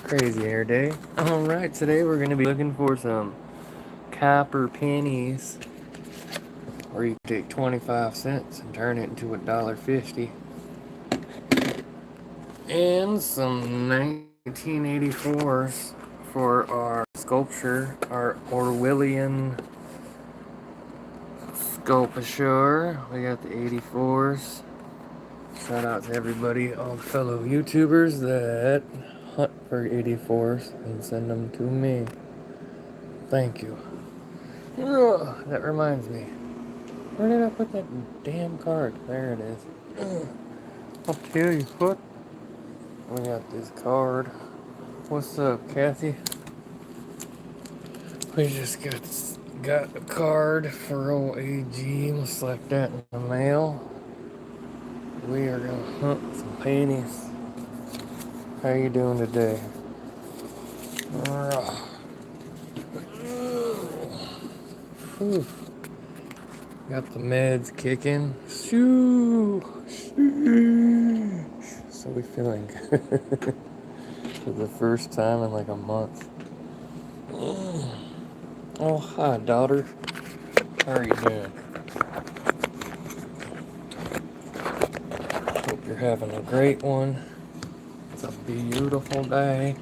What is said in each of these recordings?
Crazy hair day. Alright, today we're going to be looking for some copper pennies. Or you can take 25 cents and turn it into $1.50. And some 1984s for our sculpture, our Orwellian sculpture. We got the 84s. Shout out to everybody, all the fellow YouTubers that hunt for 84s and send them to me. Thank you. Ugh, that reminds me. Where did I put that damn card? There it is. Ugh. I'll tell you what. We got this card. What's up, Kathy? We just got a card for old AG. We'll slap that in the mail. We are gonna hunt some pennies. How you doing today? Whew. Got the meds kicking. Shoo! So we feeling good for the first time in like a month. Oh, hi, daughter. How are you doing? Hope you're having a great one. It's a beautiful day.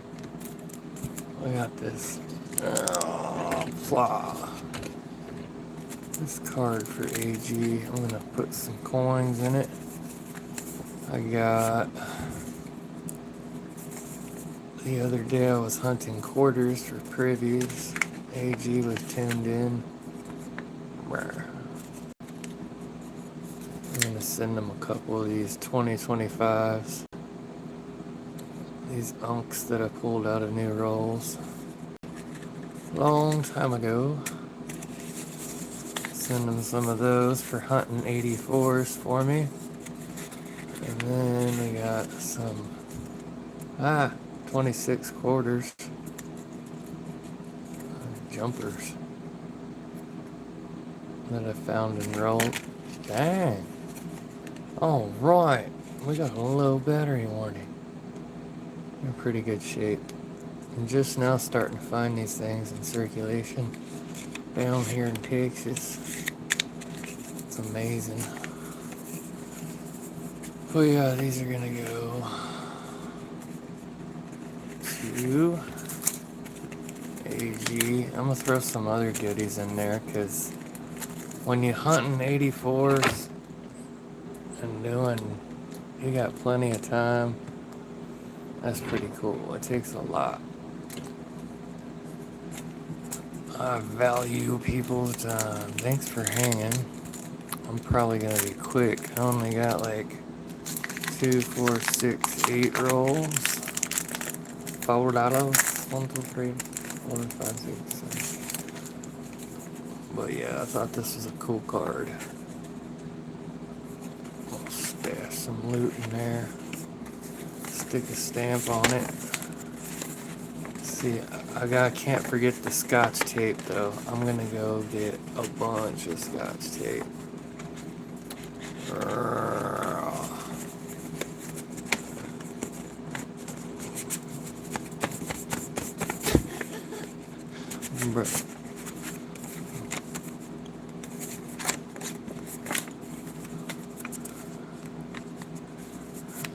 We got this this card for AG. I'm gonna put some coins in it. I got the other day I was hunting quarters for privies. AG was tuned in. I'm gonna send them a couple of these 2025s. These unks that I pulled out of new rolls long time ago. Send them some of those for hunting 84s for me. And then we got some 26 quarters jumpers that I found in roll. Dang. Alright. We got a low battery warning. We're in pretty good shape. I'm just now starting to find these things in circulation down here in Texas. It's amazing. Oh yeah, these are gonna go to AG. I'm gonna throw some other goodies in there because when you hunting 84s and you got plenty of time. That's pretty cool. It takes a lot. I value people's time. Thanks for hanging. I'm probably gonna be quick. I only got like 2, 4, 6, 8 rolls. $4. 1, 2, 3, 4, 5, 6, 7. But yeah, I thought this was a cool card. I'll stash some loot in there. Stick a stamp on it. See, can't forget the Scotch tape though. I'm gonna go get a bunch of Scotch tape.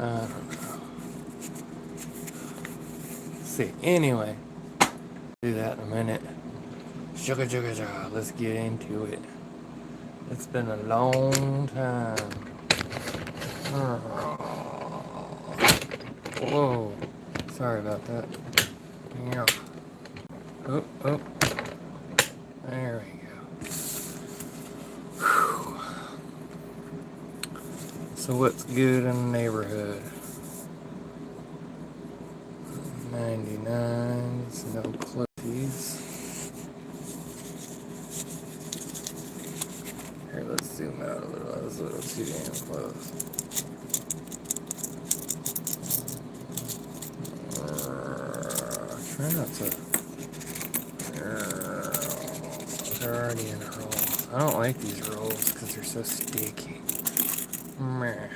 I don't know. See, anyway, do that in a minute. Sugar, sugar, sugar. Let's get into it. It's been a long time. Whoa. Sorry about that. Yeah. Oh. There we go. Whew. So what's good in the neighborhood? 99s, no clothies. Here, let's zoom out a little. That was a little too damn close. Try not to. They're already in a roll. I don't like these rolls because they're so sticky. Meh.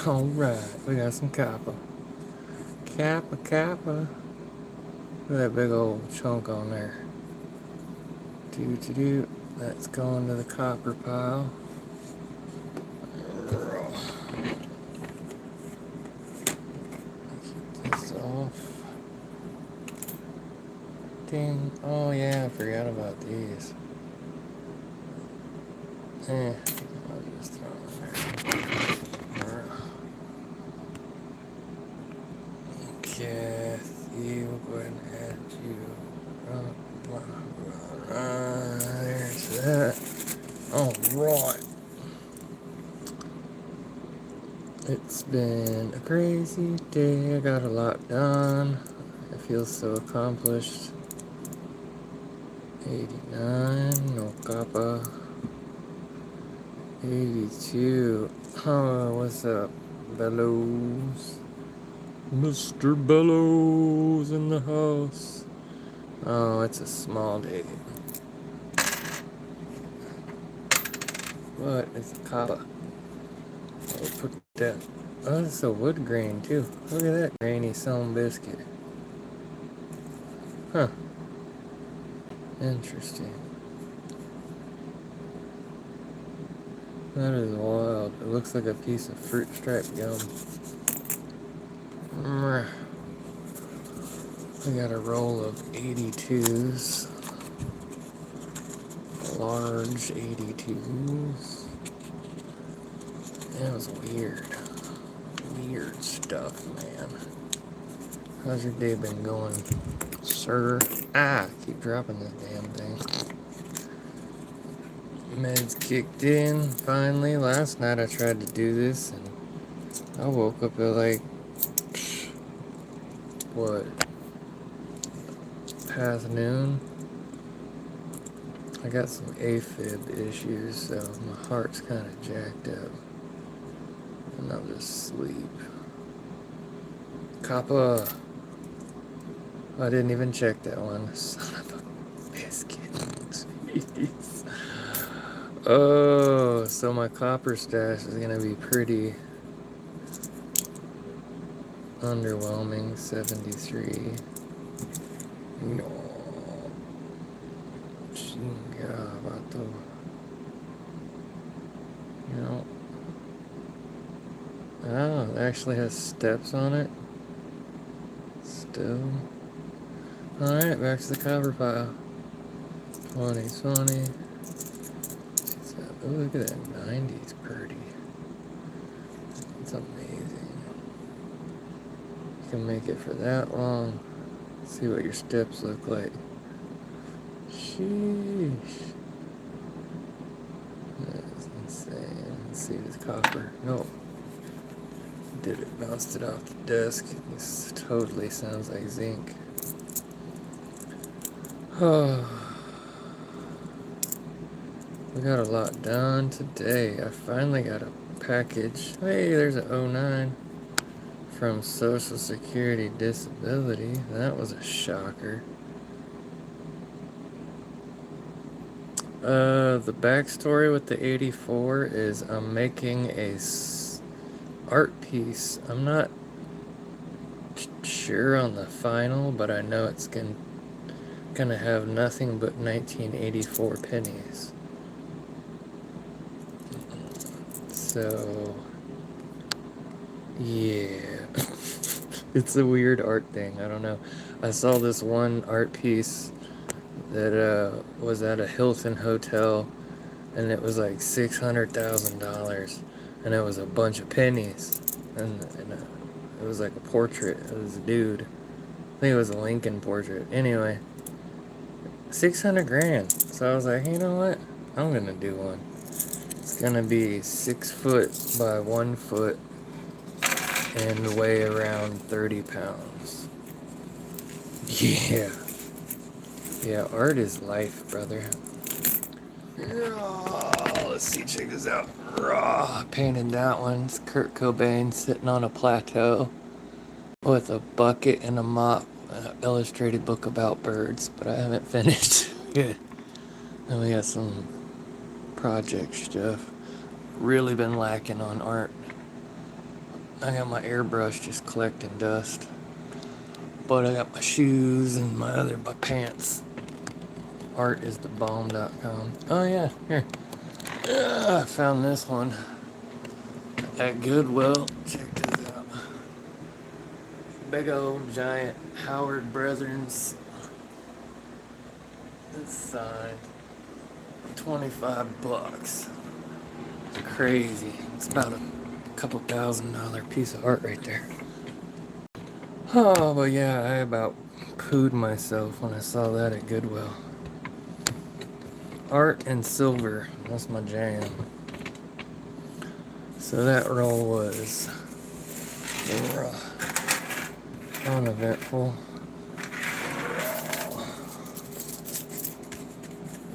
Alright, we got some copper. Kappa. Look at that big old chunk on there. Do. That's going to the copper pile. Keep this off. Ding. Oh yeah, I forgot about these. I'll just throw them in there. Kathy, we'll go ahead and add you. There's that. Alright. It's been a crazy day. I got a lot done. I feel so accomplished. 89, no copper. 82. Oh, what's up, Bellows? Mr. Bellows in the house. Oh, it's a small day. What is copper? I'll put that. Oh, it's a wood grain too. Look at that grainy sewn biscuit. Huh. Interesting. That is wild. It looks like a piece of fruit stripe gum. We got a roll of 82s. Large 82s. That was weird. Weird stuff, man. How's your day been going, sir? Keep dropping this damn thing. Meds kicked in, finally. Last night I tried to do this, and I woke up at like, what, past noon? I got some AFib issues, so my heart's kind of jacked up. And I'll just sleep. Kappa. I didn't even check that one. Son of a biscuit. Jeez. Oh, so my copper stash is gonna be pretty underwhelming. 73. No. Chingabato. No. Oh, it actually has steps on it. Still. Alright, back to the copper pile. 20. Oh, look at that 90s pretty. It's amazing. You can make it for that long. See what your steps look like. Sheesh. That's insane. Let's see this copper. No. Did it. Bounced it off the desk. This totally sounds like zinc. Oh. We got a lot done today. I finally got a package. Hey, there's an 09 from Social Security Disability. That was a shocker. The backstory with the 84 is I'm making a art piece. I'm not sure on the final, but I know it's gonna have nothing but 1984 pennies. So, yeah. It's a weird art thing. I don't know. I saw this one art piece that was at a Hilton hotel, and it was like $600,000, and it was a bunch of pennies, and it was like a portrait. It was a dude. I think it was a Lincoln portrait. Anyway, 600 grand. So I was like, you know what? I'm gonna do one. It's gonna be 6 foot by 1 foot and weigh around 30 pounds. Yeah, art is life, brother. Let's see, check this out. Painted that one. It's Kurt Cobain sitting on a plateau with a bucket and a mop, an illustrated book about birds, but I haven't finished yet. And we got some project stuff. Really been lacking on art. I got my airbrush just collecting dust. But I got my shoes and my pants. Artisthebomb.com. Oh yeah, here. I found this one at Goodwill. Check this out. Big old giant Howard Brothers. It's signed. $25. It's crazy. It's about a couple $1,000 piece of art right there. Oh, but yeah, I about pooed myself when I saw that at Goodwill. Art and silver. That's my jam. So that roll was uneventful.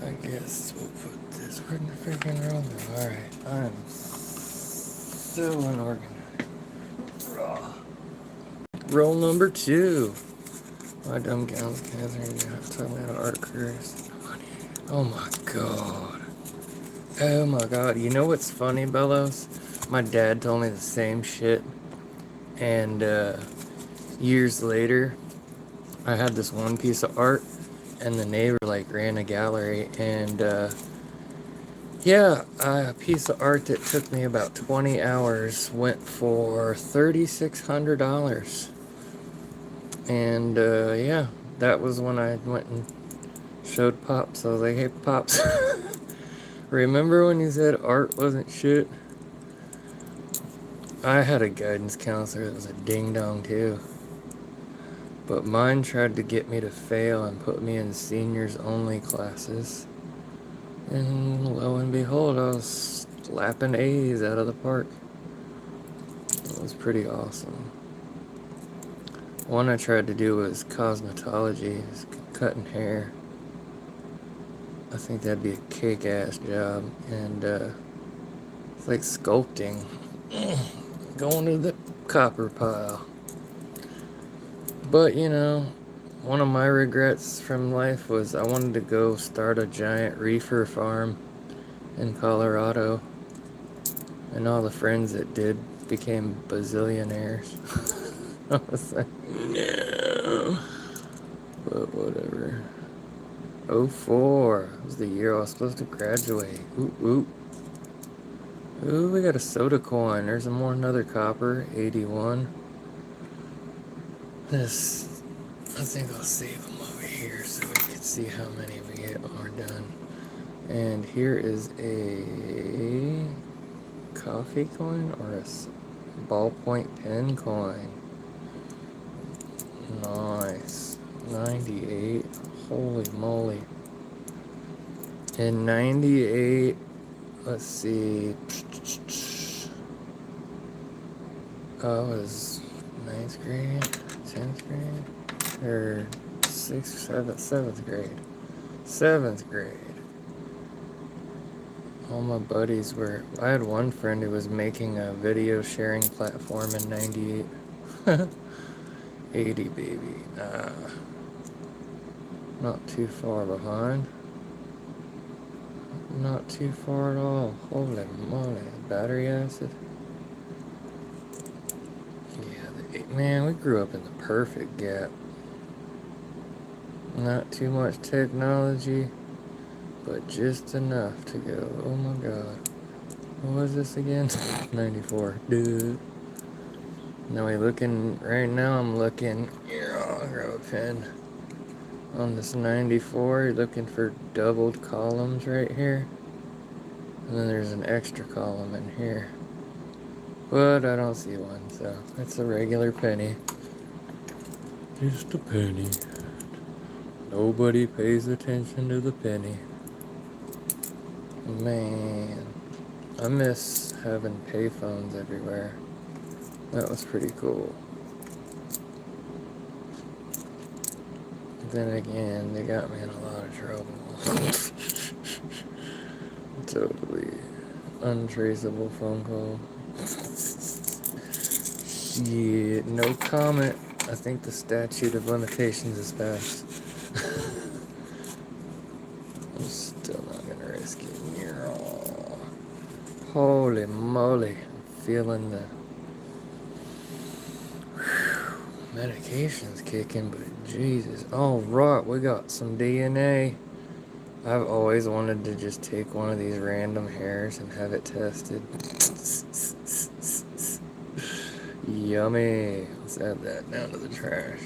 I guess we'll put this. Where'd the freaking roll go? Alright, I'm so unorganized. Roll number 2. My dumb gals gathering talking about art careers. Oh my god. Oh my god. You know what's funny, Bellows? My dad told me the same shit. And years later, I had this one piece of art, and the neighbor like ran a gallery, and yeah, a piece of art that took me about 20 hours went for $3,600. And yeah, that was when I went and showed Pops. I was like, hey Pops, remember when you said art wasn't shit? I had a guidance counselor that was a ding dong too. But mine tried to get me to fail and put me in seniors only classes. And lo and behold, I was slapping A's out of the park. It was pretty awesome. One I tried to do was cosmetology, cutting hair. I think that'd be a kick-ass job. And it's like sculpting. Going to the copper pile. But you know, one of my regrets from life was I wanted to go start a giant reefer farm in Colorado. And all the friends that did became bazillionaires. I was like, no. But whatever. 04 was the year I was supposed to graduate. Ooh. Ooh, we got a soda coin. There's another copper. 81. This, I think I'll save them over here so we can see how many we are done. And here is a coffee coin or a ballpoint pen coin. Nice. 98. Holy moly. In 98, let's see. I was 9th grade, 10th grade, or 7th grade. 7th grade. All my buddies were, I had one friend who was making a video sharing platform in 98. 80, baby. Not too far behind. Not too far at all. Holy moly. Battery acid. Yeah, man, we grew up in the perfect gap. Not too much technology, but just enough to go, oh my god. What was this again? 94. Dude. Now right now I'm looking, here, I'll grab a pen. On this 94, you're looking for doubled columns right here. And then there's an extra column in here. But I don't see one, so it's a regular penny. Just a penny. Nobody pays attention to the penny. Man, I miss having payphones everywhere. That was pretty cool. Then again, they got me in a lot of trouble. Totally untraceable phone call. Shit, no comment. I think the statute of limitations is passed. I'm still not gonna risk it. Holy moly. I'm feeling medication's kicking, but Jesus. All right, we got some DNA. I've always wanted to just take one of these random hairs and have it tested. Yummy. Let's add that down to the trash.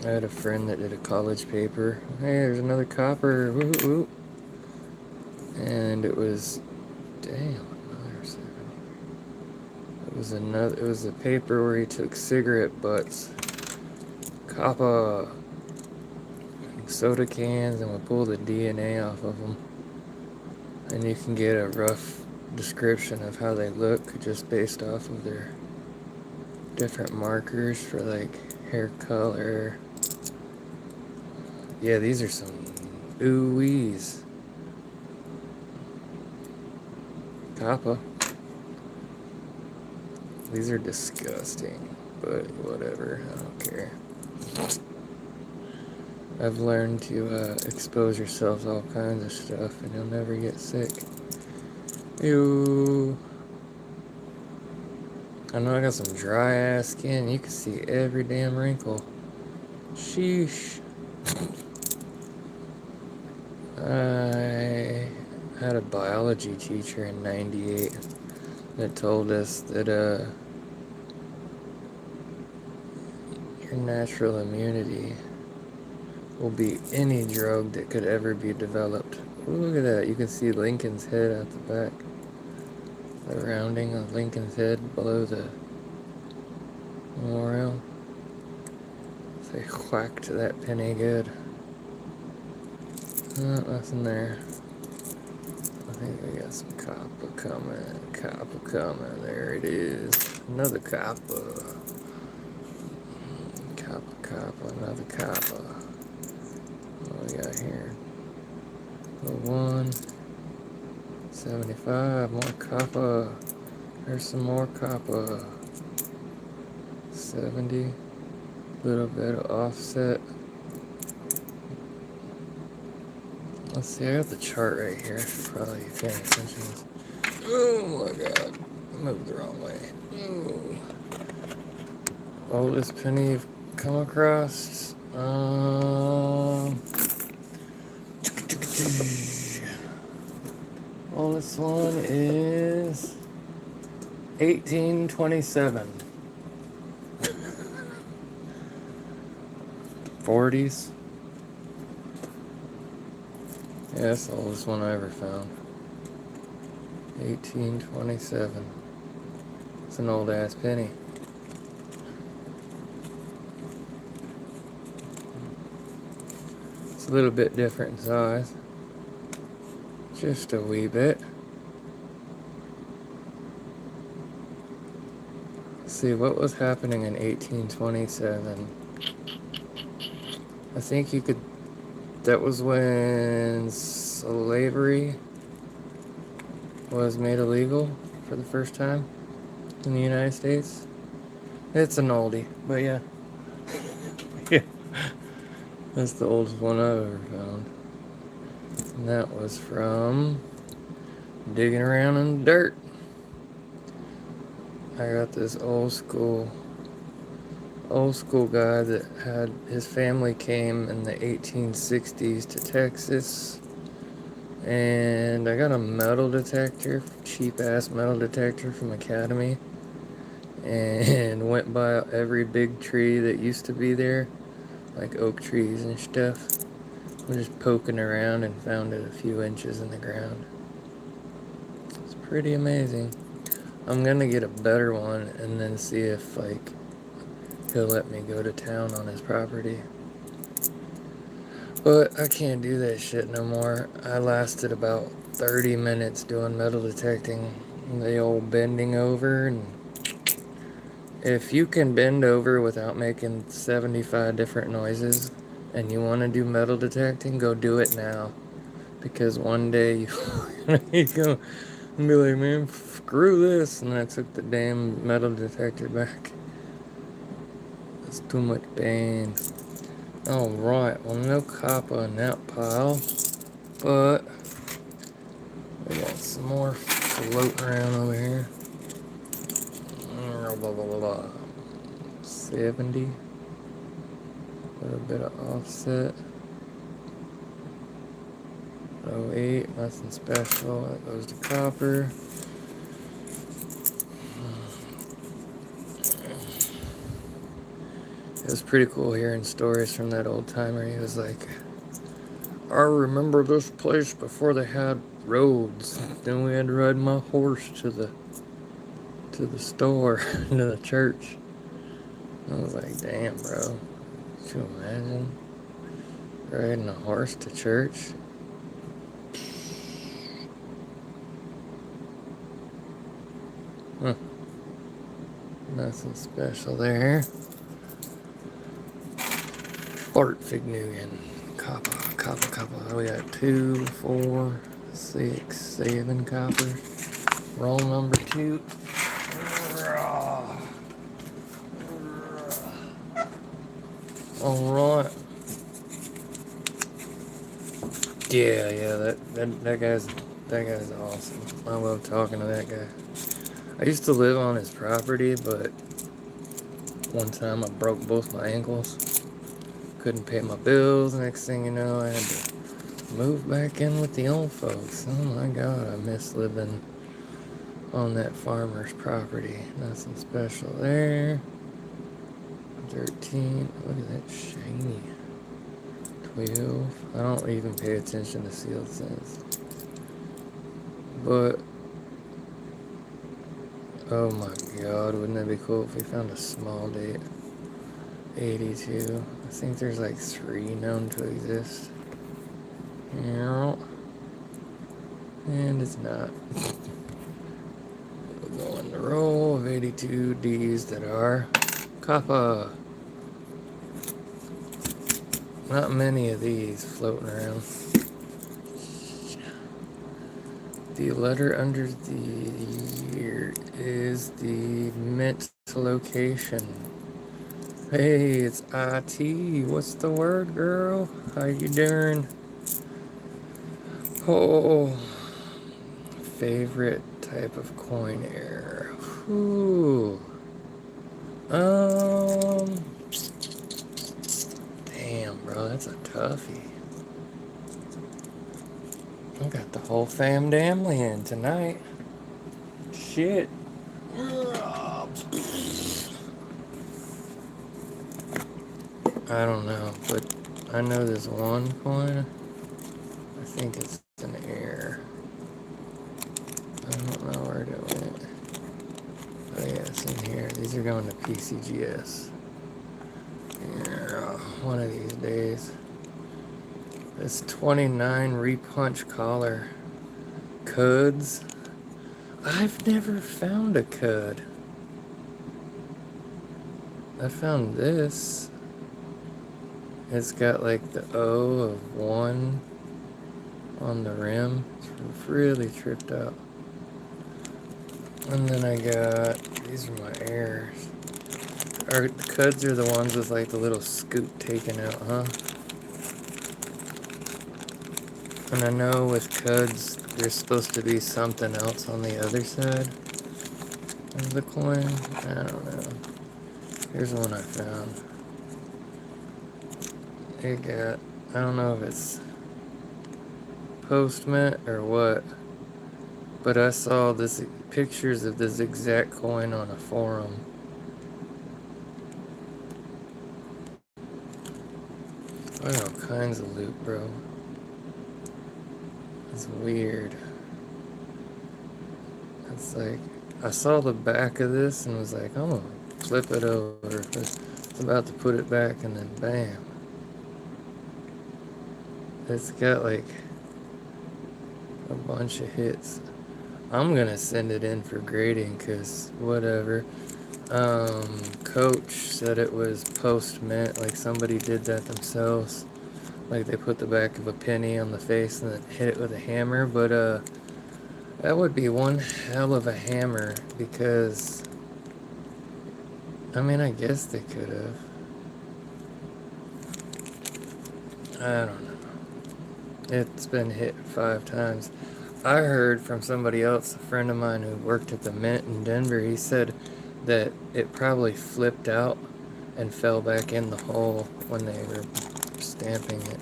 I had a friend that did a college paper. Hey, there's another copper. Woo woo. And it was, damn, another 7. It was a paper where he took cigarette butts, copper, soda cans, and would pull the DNA off of them. And you can get a rough description of how they look just based off of their different markers for like hair color. Yeah, these are some ooh-wees. Copper. These are disgusting, but whatever, I don't care. I've learned to expose yourself to all kinds of stuff and you'll never get sick. Ew. I know I got some dry ass skin. You can see every damn wrinkle. Sheesh. I had a biology teacher in '98 that told us that your natural immunity will beat any drug that could ever be developed. Ooh, look at that. You can see Lincoln's head at the back. The rounding of Lincoln's head below the memorial. They whacked that penny good. Nothing there. I think we got some copper coming. Copper coming. There it is. Another copper. Copper. Another copper. What we got here? The 175. More copper. There's some more copper. 70. Little bit of offset. Let's see, I got the chart right here. I should probably be paying attention to this. Oh my god. I moved the wrong way. Ooh. Oldest penny you've come across. Oldest one is 1827. 40s. Yeah, that's the oldest one I ever found. 1827. It's an old ass penny. It's a little bit different in size. Just a wee bit. Let's see, what was happening in 1827? I think you could. That was when slavery was made illegal for the first time in the United States. It's an oldie, but yeah. Yeah. That's the oldest one I've ever found. And that was from digging around in the dirt. I got this old school guy that had his family came in the 1860s to Texas, and I got a metal detector, cheap ass metal detector from Academy, and went by every big tree that used to be there, like oak trees and stuff. I'm just poking around and found it a few inches in the ground. It's pretty amazing. I'm gonna get a better one and then see if like he'll let me go to town on his property. But I can't do that shit no more. I lasted about 30 minutes doing metal detecting. The old bending over, and if you can bend over without making 75 different noises and you want to do metal detecting, go do it now. Because one day you go and be like, man, screw this. And I took the damn metal detector back. It's too much pain. Alright, well, no copper in that pile. But we got some more floating around over here. Blah, blah, blah, blah. 70. A little bit of offset. 08, nothing special. That goes to copper. It was pretty cool hearing stories from that old timer. He was like, I remember this place before they had roads. Then we had to ride my horse to the store, to the church. I was like, damn, bro. Could you imagine riding a horse to church? Huh. Nothing special there. Bart Fignugan. Copper. We got 2, 4, 6, 7 copper. Roll number 2. Alright. Yeah, that guy's awesome. I love talking to that guy. I used to live on his property, but one time I broke both my ankles. Couldn't pay my bills. Next thing you know, I had to move back in with the old folks. Oh my God, I miss living on that farmer's property. Nothing special there. 13. Look at that shiny. 12. I don't even pay attention to sealed cents. But oh my God, wouldn't that be cool if we found a small date? 82. I think there's like 3 known to exist. Yeah. And it's not. We'll go on the roll of 82 Ds that are copper. Not many of these floating around. The letter under the year is the mint location. Hey, it's IT. What's the word, girl? How you doing? Oh, favorite type of coin error. Ooh. Damn, bro, that's a toughie. I got the whole family in tonight. Shit. I don't know, but I know this one coin. I think it's an error. I don't know where it went. Oh yeah, it's in here. These are going to PCGS. Yeah, one of these days. This 29 repunch collar. Cuds. I've never found a cud. I found this. It's got like the O of 1 on the rim. It's really tripped out. And then I got, these are my errors. The cuds are the ones with like the little scoop taken out, huh? And I know with cuds, there's supposed to be something else on the other side of the coin. I don't know. Here's one I found. It got, I don't know if it's post-mint or what, but I saw this pictures of this exact coin on a forum. I got all kinds of loot, bro. It's weird. It's like, I saw the back of this and was like, I'm gonna flip it over. I was about to put it back and then bam. It's got like a bunch of hits. I'm gonna send it in for grading because whatever. Coach said it was post-mint, like somebody did that themselves. Like they put the back of a penny on the face and then hit it with a hammer, but that would be one hell of a hammer because, I mean, I guess they could have. I don't know. It's been hit 5 times. I heard from somebody else, a friend of mine who worked at the Mint in Denver, he said that it probably flipped out and fell back in the hole when they were stamping it.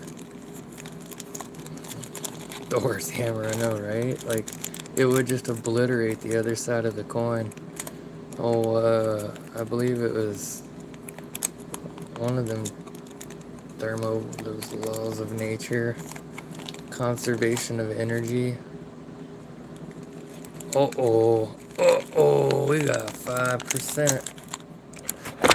Thor's hammer, I know, right? Like, it would just obliterate the other side of the coin. Oh, I believe it was one of them those laws of nature, conservation of energy. We got 5%.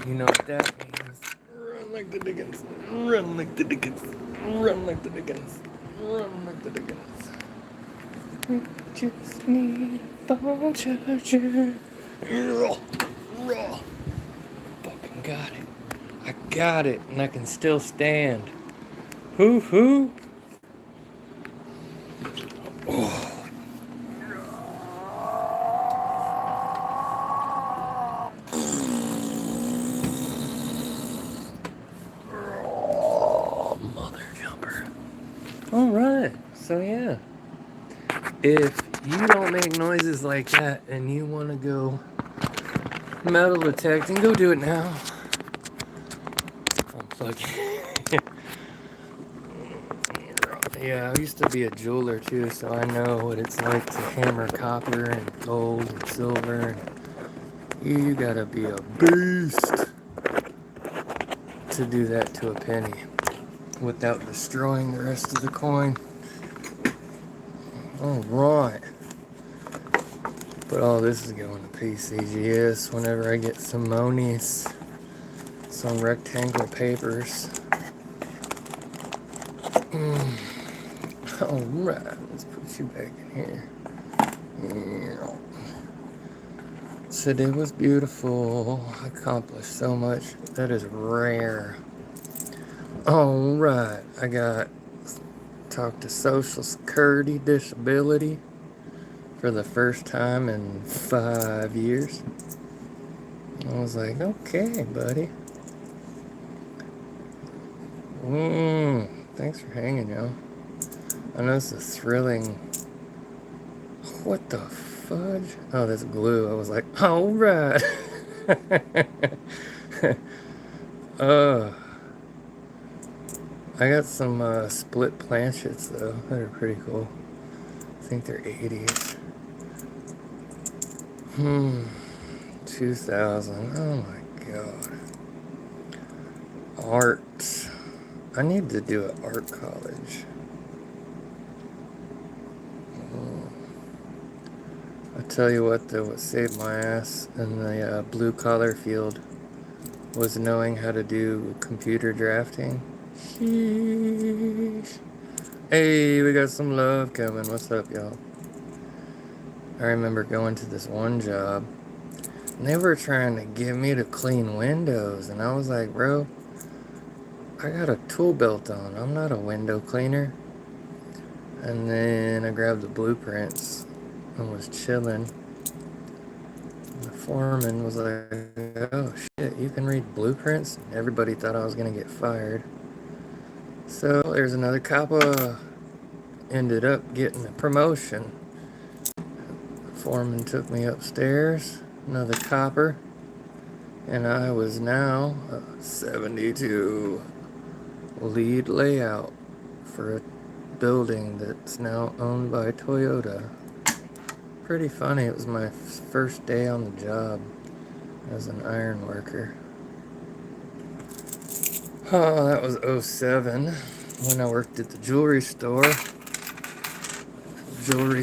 You know what that means? Run like the Dickens. Run like the Dickens. Run like the Dickens. Run like the Dickens. We just need a phone charger. Fucking got it. I got it, and I can still stand. Hoo. Oh. Mother jumper. Alright, so yeah. If you don't make noises like that and you want to go metal detecting, go do it now. Yeah, I used to be a jeweler too, so I know what it's like to hammer copper and gold and silver. And you gotta be a beast to do that to a penny without destroying the rest of the coin. Alright. But all this is going to PCGS whenever I get some monies, some rectangle papers. Alright, let's put you back in here. Today was beautiful. I accomplished so much. That is rare. Alright, I got talked to Social Security Disability for the first time in 5 years. I was like, okay, buddy. Thanks for hanging, yo. I know this is thrilling. What the fudge? Oh, that's glue. I was like, alright. I got some split planchets though. That are pretty cool. I think they're 80s. 2000. Oh my god. Art. I need to do an art college. I tell you what though, what saved my ass in the blue collar field was knowing how to do computer drafting. Sheesh. Hey, we got some love coming. What's up, y'all? I remember going to this one job, and they were trying to get me to clean windows, and I was like, bro, I got a tool belt on. I'm not a window cleaner. And then I grabbed the blueprints and was chilling. The foreman was like, oh shit, you can read blueprints? Everybody thought I was gonna get fired. So there's another copper. Ended up getting a promotion. The foreman took me upstairs, another copper, and I was now a 72 lead layout for a building that's now owned by Toyota. Pretty funny. It was my first day on the job as an iron worker. Oh, that was 07 when I worked at the jewelry store. During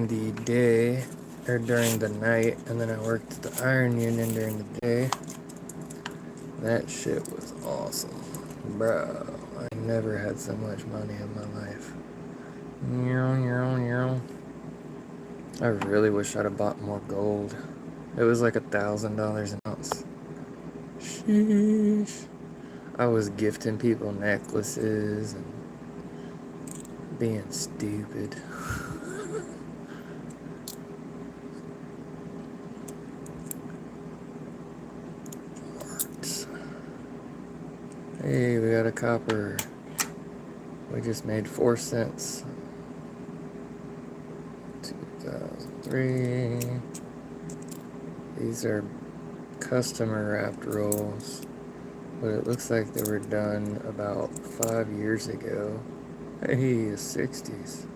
the day, or during the night, and then I worked at the iron union during the day. That shit was awesome. Bro, I never had so much money in my life. I really wish I'd have bought more gold. It was like $1,000 an ounce. Sheesh. I was gifting people necklaces and being stupid. Hey, we got a copper. We just made 4 cents. 2003. These are customer wrapped rolls, but it looks like they were done about 5 years ago. Hey, the 60s.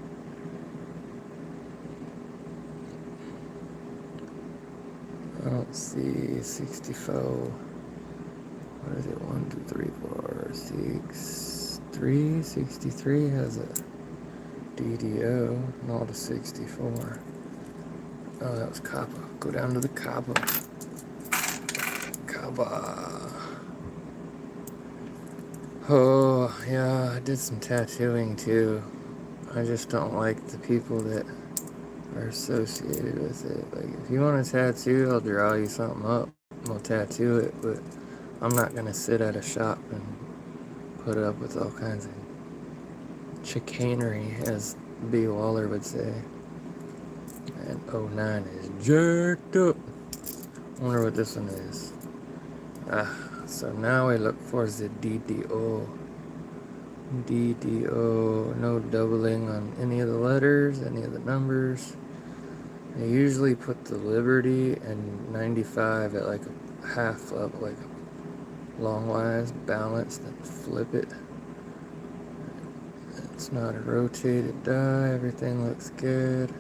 I don't see 64. What is it? 1, 2, 3, 4, 6, 3. 63 has a DDO, not a 64. Oh, that was copper. Go down to the copper. Copper. Oh, yeah, I did some tattooing too. I just don't like the people that are associated with it. Like, if you want a tattoo, I'll draw you something up. I'll tattoo it, but I'm not gonna sit at a shop and put up with all kinds of chicanery, as B. Waller would say. And 09 is jerked up. I wonder what this one is. So now we look for the DDO. DDO, no doubling on any of the letters, any of the numbers. They usually put the Liberty and 95 at like a half level, like longwise, balanced, and flip it. It's not a rotated die, everything looks good.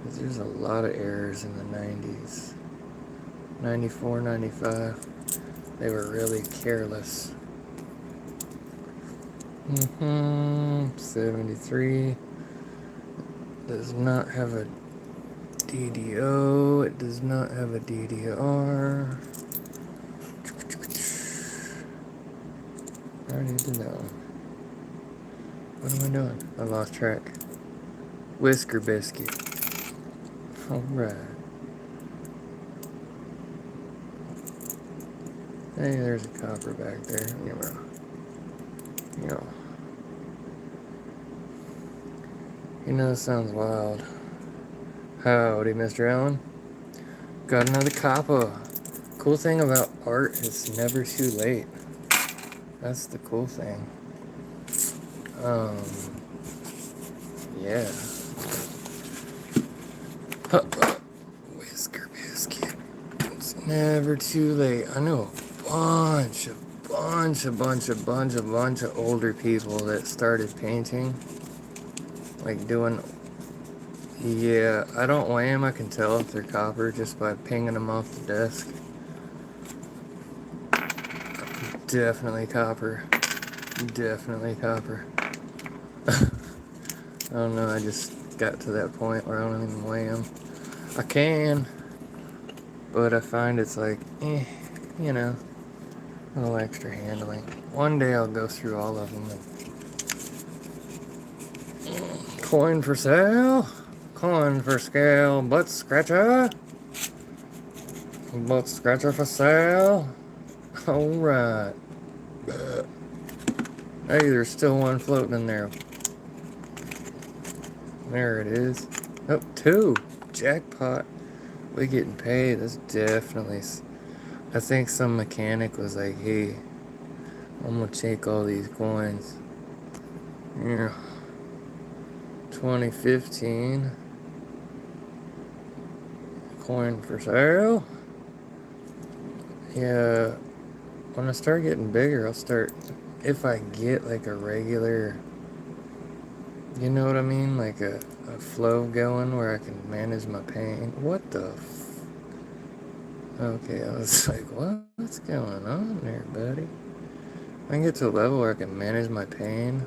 Because there's a lot of errors in the 90s. 94, 95, they were really careless. 73 does not have a DDO. It does not have a DDR. I already did that one. What am I doing? I lost track. Whisker biscuit. Alright. Hey, there's a copper back there. You know, it sounds wild. Howdy, Mr. Allen. Got another copper. Cool thing about art, it's never too late. That's the cool thing. Yeah. Whisker biscuit. It's never too late. I know a bunch of older people that started painting. Like doing, yeah, I don't weigh them. I can tell if they're copper just by pinging them off the desk. Definitely copper. Definitely copper. I don't know, I just got to that point where I don't even weigh them. I can, but I find it's like, you know, a little extra handling. One day I'll go through all of them. And coin for sale. Coin for scale. Butt scratcher. Butt scratcher for sale. Alright. Hey, there's still one floating in there. There it is. Oh, 2. Jackpot. We getting paid. That's definitely... I think some mechanic was like, hey, I'm gonna take all these coins. Yeah. 2015. Coin for sale. Yeah. When I start getting bigger, I'll start... If I get like a regular... You know what I mean? Like a flow going where I can manage my pain. What the Okay, I was like, what's going on there, buddy? If I can get to a level where I can manage my pain,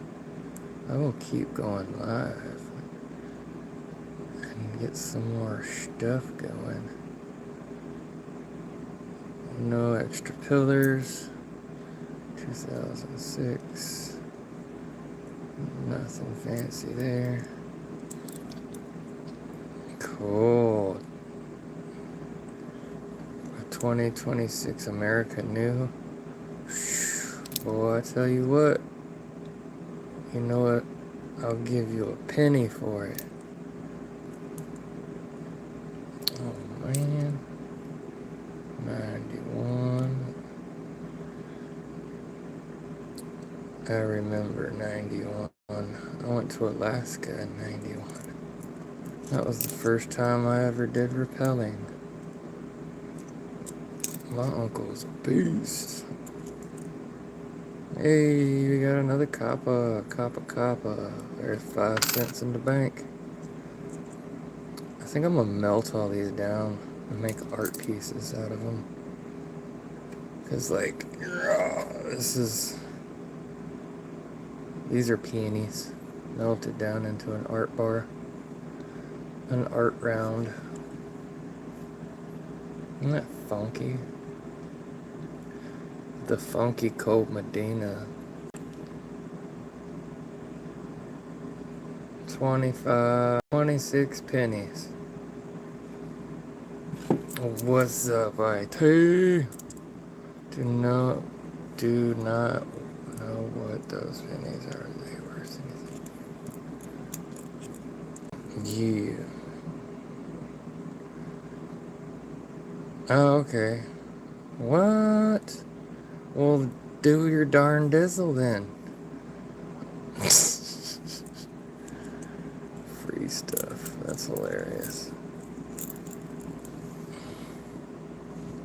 I will keep going live. And get some more stuff going. No extra pillars. 2006. Nothing fancy there. Cool. A 2026 America New. Boy, I tell you what. You know what? I'll give you a penny for it. Oh man. 91. I remember 91. I went to Alaska in 91. That was the first time I ever did rappelling. My uncle's a beast. Hey, we got another coppa. There's 5 cents in the bank. I think I'm gonna melt all these down and make art pieces out of them. Cause like, these are peonies melted down into an art bar, an art round. Isn't that funky? The funky cold Medina. 26 pennies. What's up, IT? Do not know what those pennies are. They worth anything. Yeah. Oh, okay. What? Well, do your darn dizzle then. Free stuff. That's hilarious.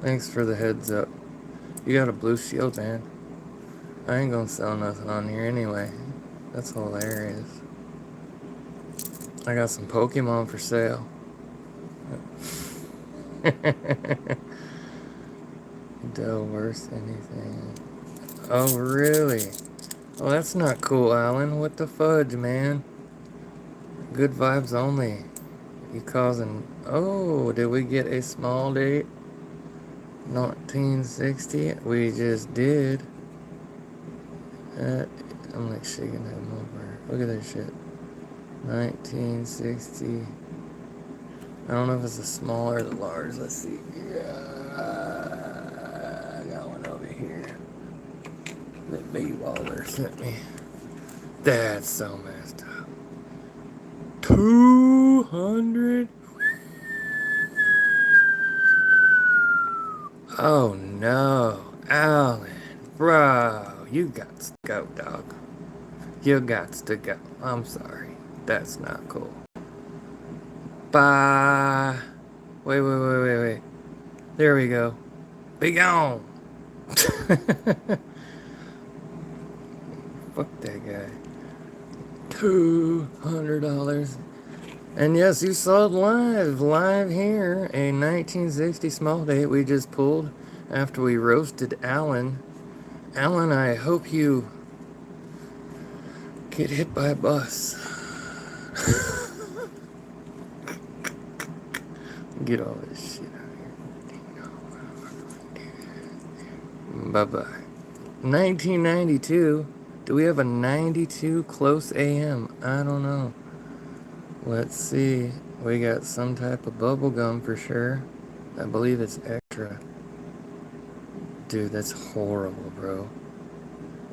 Thanks for the heads up. You got a blue shield, man. I ain't gonna sell nothing on here anyway. That's hilarious. I got some Pokemon for sale. Doe worth anything. Oh, really? Oh, that's not cool, Alan. What the fudge, man? Good vibes only. You causing... Oh, did we get a small date? 1960? We just did. I'm like shaking him over. Look at that shit. 1960. I don't know if it's the small or the large. Let's see. Yeah, I got one over here that B Waller sent me. That's so messed up. 200. Oh no, Alan, bro, you got to go, dog. You got to go. I'm sorry. That's not cool. Bye. Wait. There we go. Be gone. Fuck that guy. $200. And yes, you saw it live here, a 1960 small date we just pulled after we roasted Alan. Alan, I hope you get hit by a bus. Get all this shit out of here. Bye-bye. 1992. Do we have a 92 close AM? I don't know. Let's see. We got some type of bubble gum for sure. I believe it's extra. Dude, that's horrible, bro.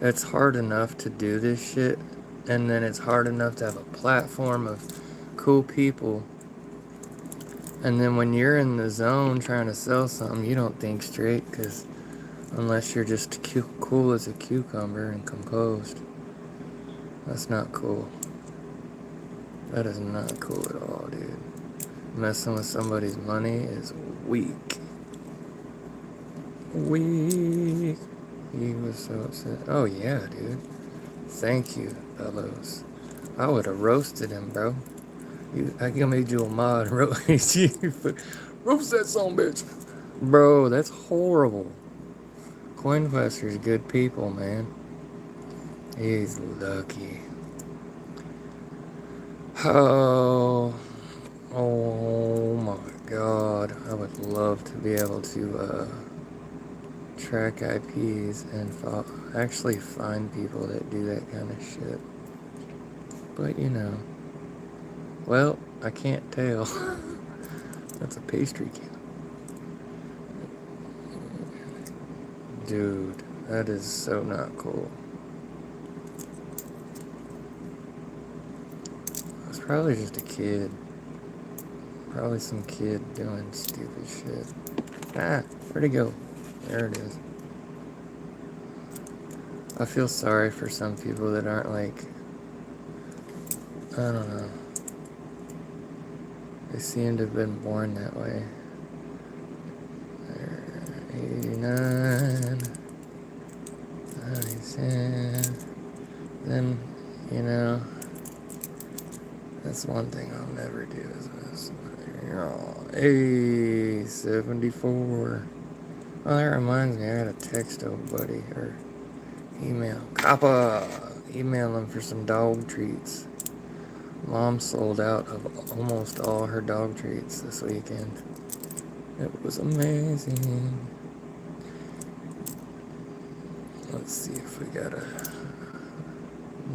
It's hard enough to do this shit, and then it's hard enough to have a platform of cool people. And then when you're in the zone trying to sell something, you don't think straight, because unless you're just cool as a cucumber and composed. That's not cool. That is not cool at all, dude. Messing with somebody's money is weak. Weak. He was so upset. Oh, yeah, dude. Thank you, fellows. I would have roasted him, bro. I made you a mod and roast you. Roast that son bitch. Bro, that's horrible. Coinquester's good people, man. He's lucky. Oh my god. I would love to be able to track IPs and actually find people that do that kind of shit. But you know. Well, I can't tell. That's a pastry can. Dude, that is so not cool. It's probably just a kid. Probably some kid doing stupid shit. Ah, where'd it go? There it is. I feel sorry for some people that aren't like, I don't know. They seem to have been born that way. 89, 97. Then, you know, that's one thing I'll never do is this. Hey, 74. Oh, that reminds me, I gotta text old buddy, or email. Kappa! Email him for some dog treats. Mom sold out of almost all her dog treats this weekend. It was amazing. Let's see if we got a...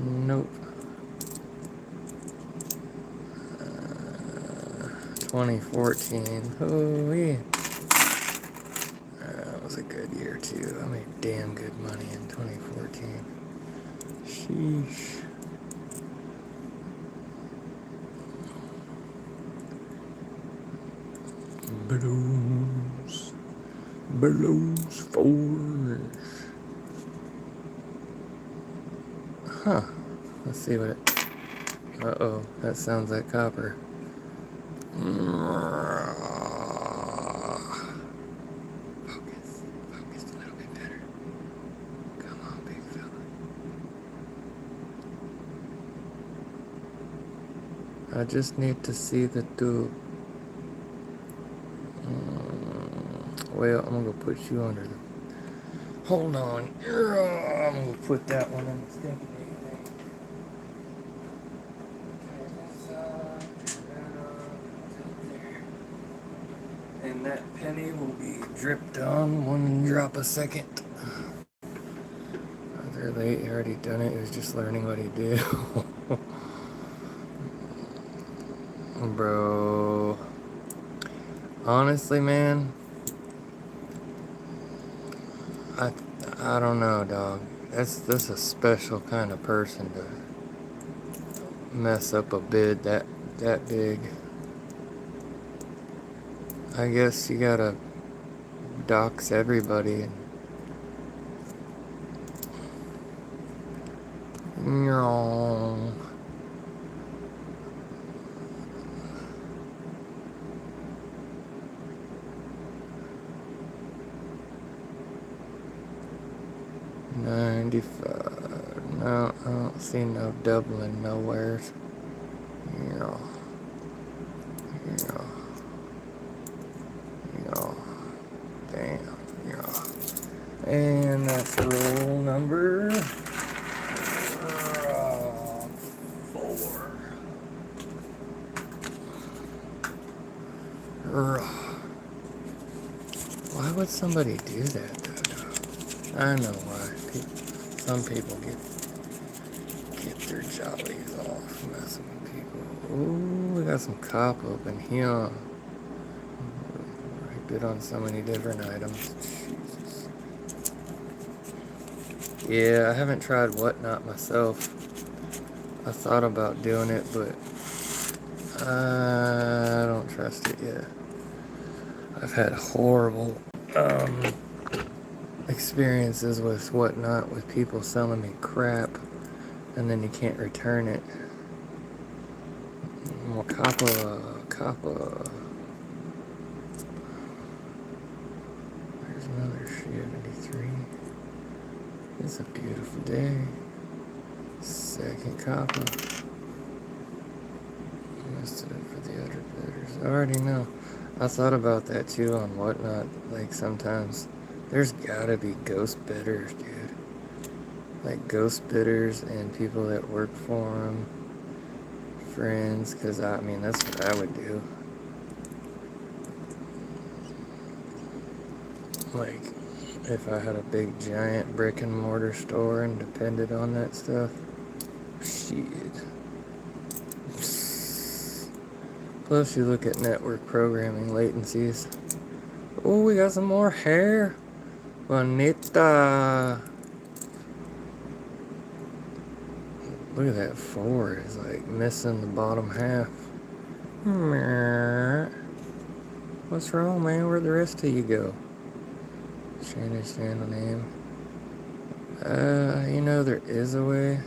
Nope. 2014. Oh, yeah. That was a good year, too. I made damn good money in 2014. Sheesh. Blues force. Huh. Let's see what it... Uh-oh, that sounds like copper. Focus. Focus a little bit better. Come on, big fella. I just need to see the tube. Well, I'm gonna put you under the... Hold on. I'm gonna put that one in the stinking thing. And that penny will be dripped on one drop a second. They're late, he already done it. He was just learning what he did. Bro. Honestly, man, I don't know, dog. That's a special kind of person to mess up a bid that big. I guess you gotta dox everybody. No. $95. No, I don't see no doubling nowheres. Yeah. Damn. Yeah. And that's roll number 4. Why would somebody do that, though? I know why. Some people get their jollies off messing with people. Ooh, we got some cop up in here. I bid on so many different items. Jesus. Yeah, I haven't tried Whatnot myself. I thought about doing it, but I don't trust it yet. I've had horrible experiences with Whatnot, with people selling me crap, and then you can't return it. Well, Kappa. There's another 73. It's a beautiful day. Second Kappa. Listed it for the other bidders. I already know. I thought about that too on Whatnot. Like sometimes there's gotta be ghost bidders, dude. Like ghost bidders and people that work for them, friends, because I mean that's what I would do. Like if I had a big giant brick and mortar store and depended on that stuff, shit. Plus you look at network programming latencies. Oh, we got some more hair. Bonita. Look at that 4. It's like missing the bottom half. What's wrong, man? Where'd the rest of you go? Change channel name. You know there is a way.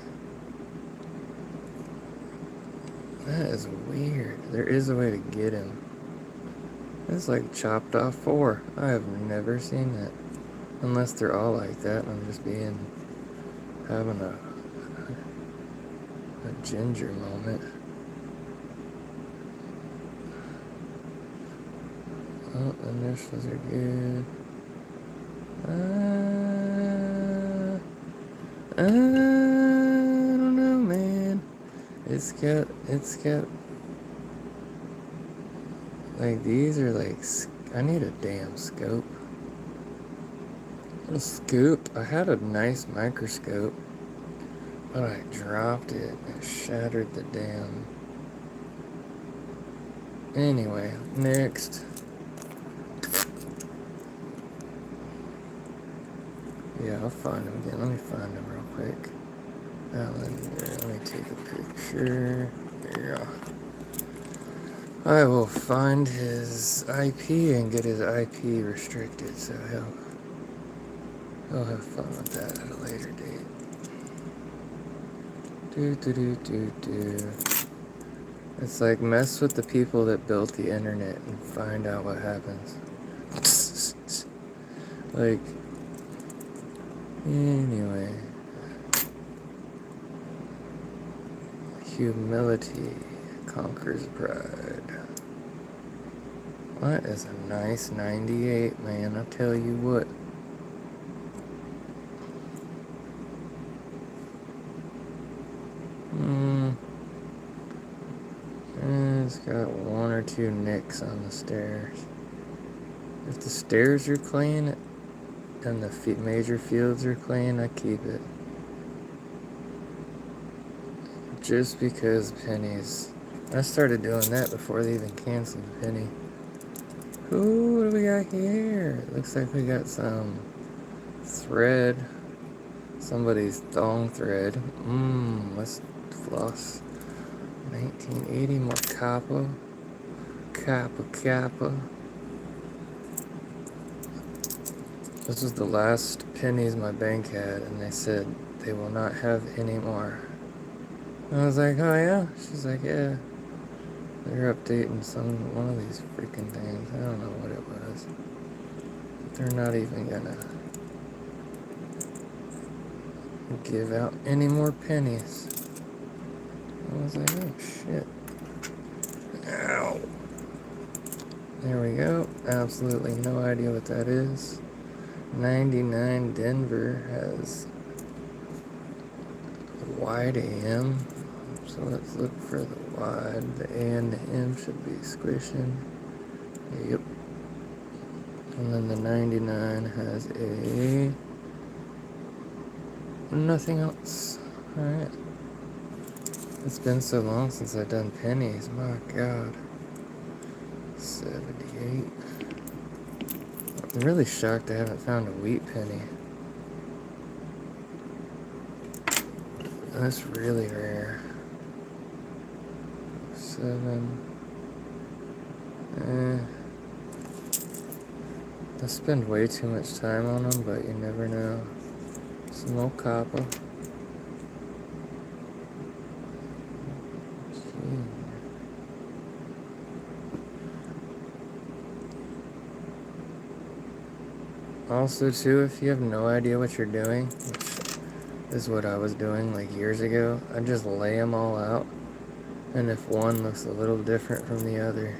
That is weird. There is a way to get him. It's like chopped off 4. I have never seen that. Unless they're all like that and I'm just having a ginger moment. Oh, the initials are good. I don't know, man. It's got, like, these are like, I need a damn scope. A scoop. I had a nice microscope, but I dropped it and shattered the damn. Anyway, next. Yeah, I'll find him again. Let me find him real quick. Let me take a picture. There you go. I will find his IP and get his IP restricted, so he'll have fun with that at a later date. It's like mess with the people that built the internet and find out what happens. Like, anyway. Humility conquers pride. That is a nice 98, man. I tell you what. It's got 1 or 2 nicks on the stairs. If the stairs are clean and the major fields are clean, I keep it. Just because Pennies. I started doing that before they even canceled Penny. Ooh, what do we got here? Looks like we got some thread. Somebody's thong thread. Let's floss. 1980, more Kappa. Kappa. This was the last pennies my bank had, and they said they will not have any more. I was like, oh yeah? She's like, yeah. They're updating one of these freaking things. I don't know what it was. They're not even gonna give out any more pennies. I was like, oh shit. Ow. There we go. Absolutely no idea what that is. 99 Denver has wide AM. So let's look for the wide. The A and the M should be squishing. Yep. And then the 99 has a nothing else. Alright. It's been so long since I've done pennies. My God. 78. I'm really shocked I haven't found a wheat penny. That's really rare. 7. I spend way too much time on them, but you never know. Some old copper. Also, too, if you have no idea what you're doing, which is what I was doing like years ago, I just lay them all out, and if one looks a little different from the other,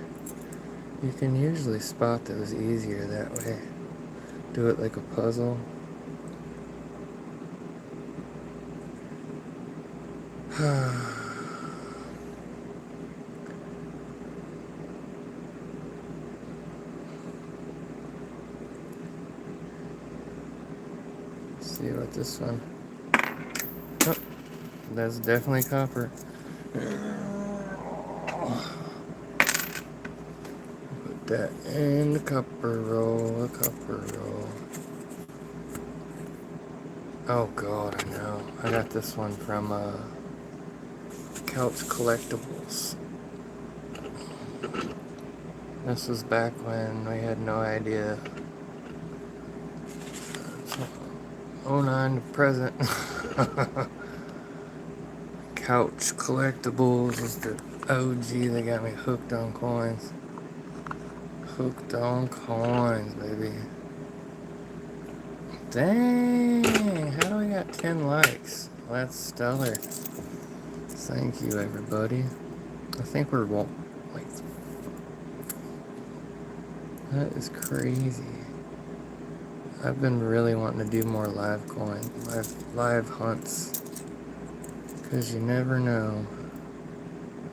you can usually spot those easier that way. Do it like a puzzle. See what this one. Oh, that's definitely copper. Put that in the copper roll. Oh God, I know. I got this one from Couch Collectibles. This was back when we had no idea. 09 to present. Couch Collectibles was the OG that got me hooked on coins. Hooked on coins, baby. Dang, how do we got 10 likes? Well, that's stellar. Thank you, everybody. I think we're like, that is crazy. I've been really wanting to do more live live hunts, because you never know.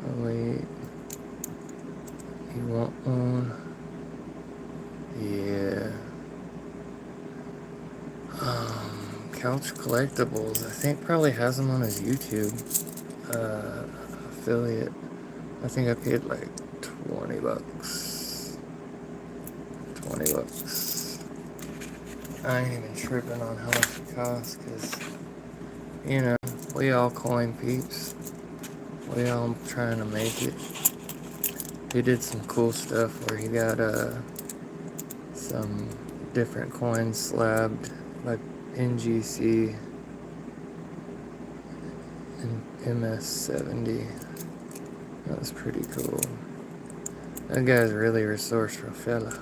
Oh wait, you want one? Yeah. Couch Collectibles, I think probably has them on his YouTube affiliate. I think I paid like 20 bucks. 20 bucks. I ain't even tripping on how much it costs, because, you know, we all coin peeps. We all trying to make it. He did some cool stuff where he got some different coins slabbed, like NGC and MS-70. That was pretty cool. That guy's really a resourceful fella.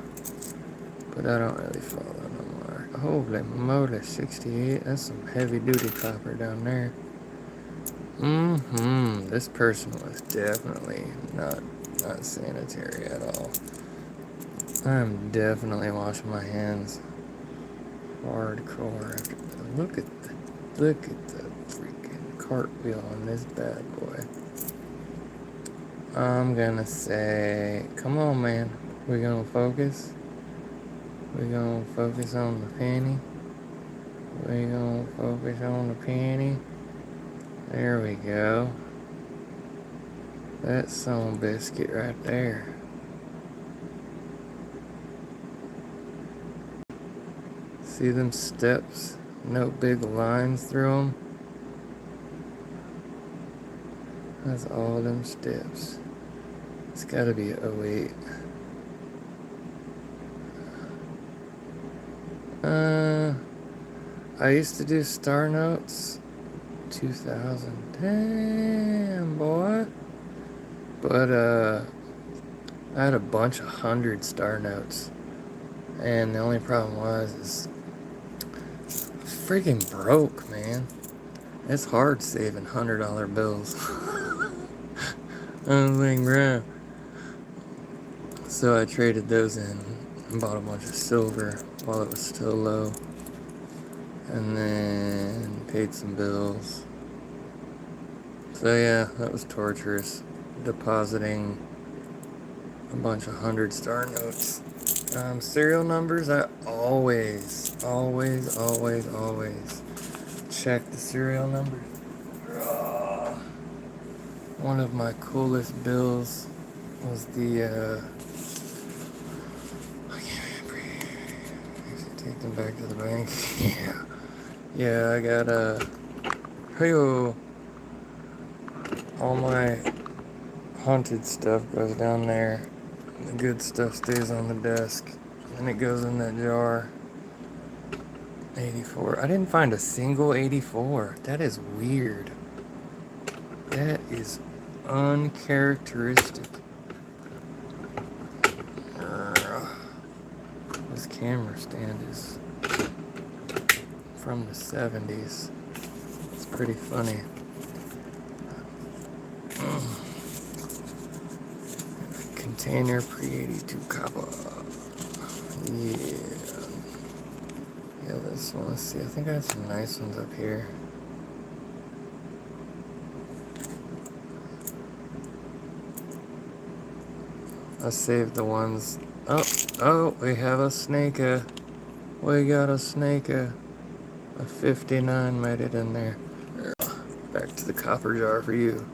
But I don't really follow no more. Holy moly, 68. That's some heavy duty copper down there. This person was definitely not sanitary at all. I'm definitely washing my hands hardcore. Look at the freaking cartwheel on this bad boy. I'm gonna say, come on, man. We're gonna focus. We're gonna focus on the penny. We're gonna focus on the penny. There we go. That's some biscuit right there. See them steps? No big lines through them. That's all them steps. It's gotta be a 08. I used to do star notes. 2000. Damn, boy. But, I had a bunch of 100 star notes. And the only problem is freaking broke, man. It's hard saving $100 bills. I was like, bro. So I traded those in and bought a bunch of silver while it was still low. And then paid some bills. So yeah, that was torturous. Depositing a bunch of 100 star notes. Serial numbers, I always check the serial numbers. One of my coolest bills was the, I can't remember. I should take them back to the bank. Yeah, I got all my haunted stuff goes down there. The good stuff stays on the desk. And it goes in that jar. 84. I didn't find a single 84. That is weird. That is uncharacteristic. This camera stand is from the 70s. It's pretty funny. Container pre-82 copper. Yeah. Yeah, this one. Let's see. I think I have some nice ones up here. I saved the ones. Oh, we have a snake-a. We got a snake-a. A 59 made it in there. Back to the copper jar for you.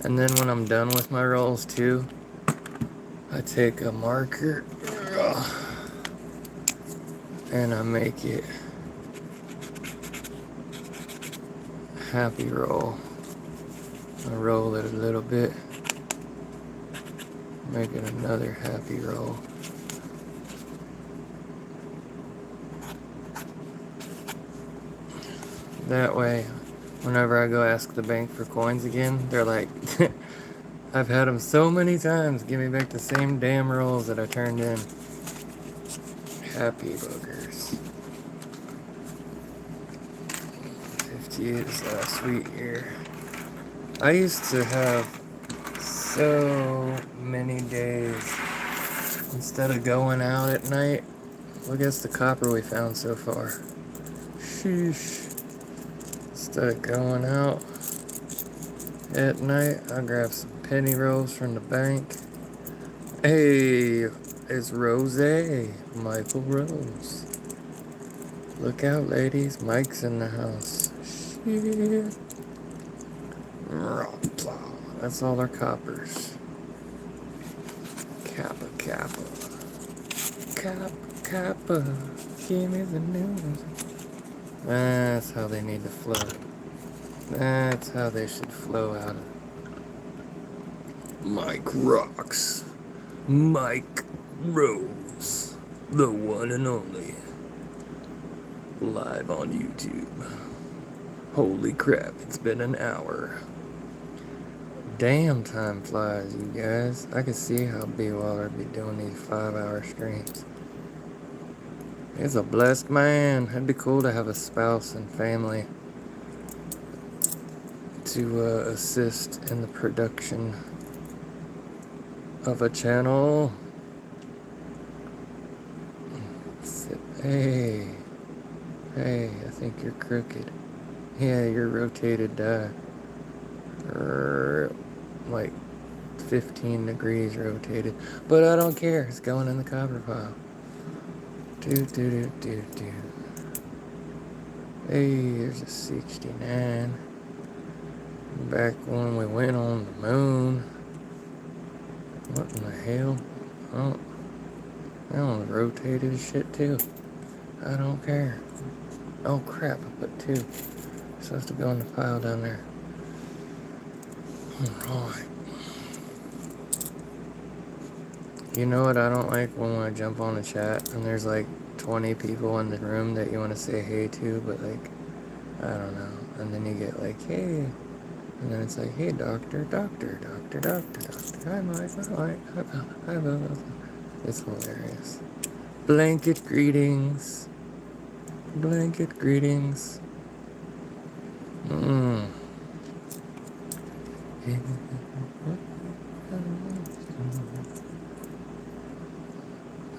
And then when I'm done with my rolls too, I take a marker and I make it happy roll. I roll it a little bit, make it another happy roll. That way, whenever I go ask the bank for coins again, they're like, I've had them so many times. Give me back the same damn rolls that I turned in. Happy boogers. 58 is last sweet year. I used to have so many days. Instead of going out at night, look at the copper we found so far. Sheesh. Instead of going out at night, I'll grab some penny rolls from the bank. Hey, it's Rose, Michael Rose. Look out, ladies, Mike's in the house. Shit. That's all our coppers. Kappa, Kappa. Kappa, Kappa. Give me the news. That's how they need to flow. That's how they should flow out of. Mike rocks. Mike Rose. The one and only. Live on YouTube. Holy crap, it's been an hour. Damn, time flies, you guys. I can see how B-Waller be doing these 5-hour streams. He's a blessed man. It'd be cool to have a spouse and family to assist in the production of a channel. Hey, I think you're crooked. Yeah, you're rotated like 15 degrees rotated, but I don't care. It's going in the copper pile. Do. Hey, there's a 69. Back when we went on the moon. What in the hell? Oh, that one's rotated as shit too. I don't care. Oh crap, I put 2. It's supposed to go in the pile down there. Alright. You know what I don't like when I jump on a chat and there's like 20 people in the room that you want to say hey to, but like, I don't know. And then you get like, hey. And then it's like, hey, doctor. Hi, Mike. Hi, Bubba. It's hilarious. Blanket greetings.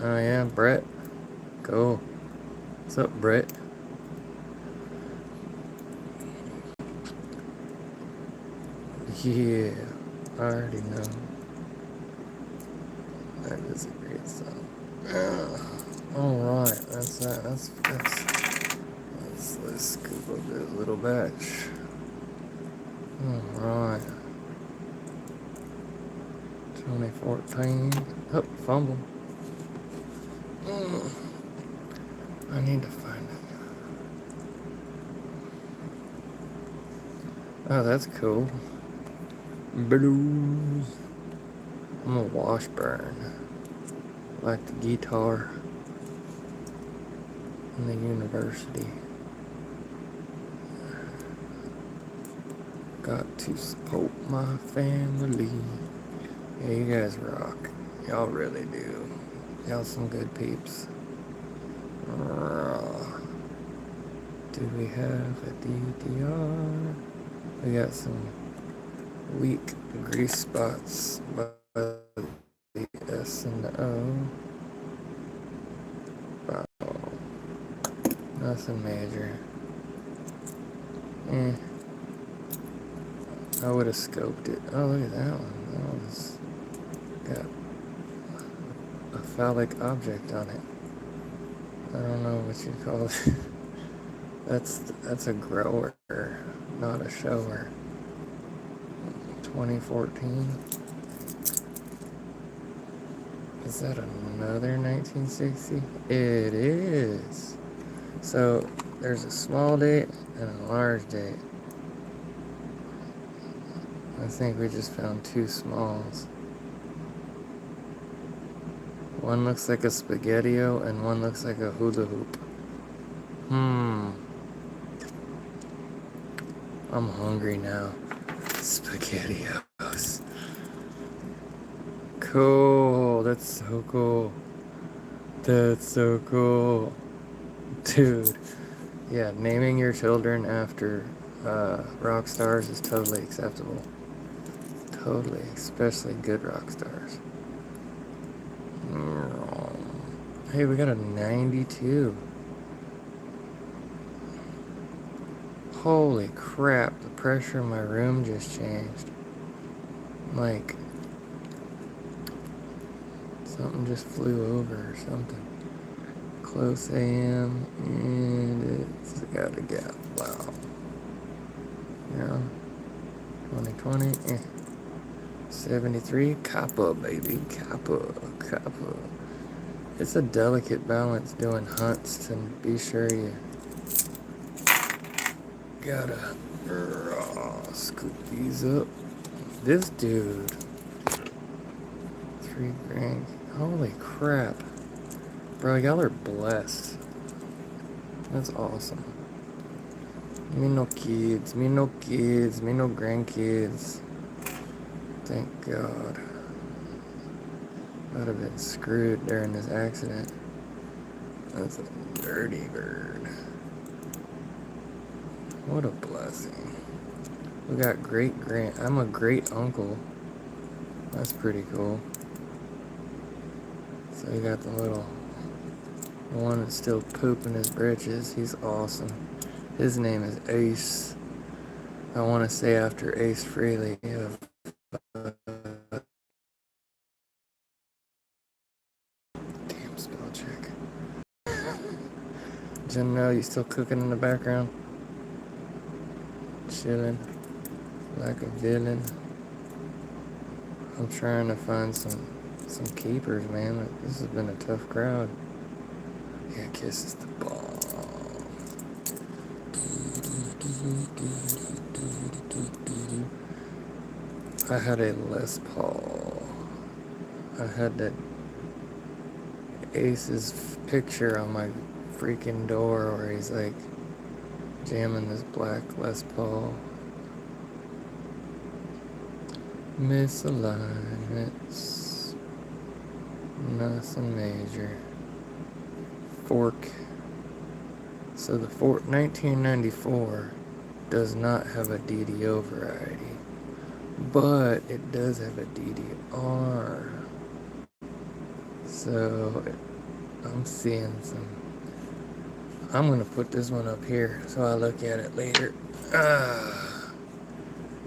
Oh yeah, Brett. Cool. What's up, Brett? Yeah, I already know. That is a great song. Alright, that's that. Let's scoop up this little batch. Alright. 2014. Oh, fumble. I need to find it. Oh, that's cool. Blues. I'm a Washburn. Like the guitar in the university. Got to support my family. Yeah, you guys rock. Y'all really do. Y'all some good peeps. Do we have a DDR? We got some weak grease spots by the S and the O. Wow. Nothing major. I would have scoped it. Oh, look at that one. That one's got a phallic object on it. I don't know what you call it. That's a grower, not a shower. 2014. Is that another 1960? It is. So there's a small date and a large date. I think we just found 2 smalls. One looks like a spaghetti-o and one looks like a hula hoop. I'm hungry now. Spaghetti-os. cool. That's so cool. That's so cool. Dude. Yeah, naming your children after rock stars is totally acceptable. Totally, especially good rock stars. Hey, we got a 92. Holy crap, the pressure in my room just changed. Like, something just flew over or something. Close AM, and it's got a gap. Wow. Yeah. 2020, 73, Kappa, baby. Kappa. It's a delicate balance doing hunts to be sure you gotta scoop these up. This dude, $3 grand. Holy crap. Bro, y'all are blessed. That's awesome. Me no kids, me no grandkids. Thank God. I'd have been screwed during this accident. That's a dirty bird. What a blessing. We got I'm a great uncle. That's pretty cool. So you got the one that's still pooping his britches. He's awesome. His name is Ace. I want to say after Ace Frehley of damn spell check. Janelle, you still cooking in the background? Chilling like a villain. I'm trying to find some keepers, man. This has been a tough crowd. Yeah, Kiss is the bomb. I had a Les Paul. I had that Ace's picture on my freaking door where he's like jamming this black Les Paul. Misalignments. Nothing major. Fork. So the 1994 does not have a DDO variety, but it does have a DDR. So I'm seeing some. I'm gonna put this one up here so I look at it later.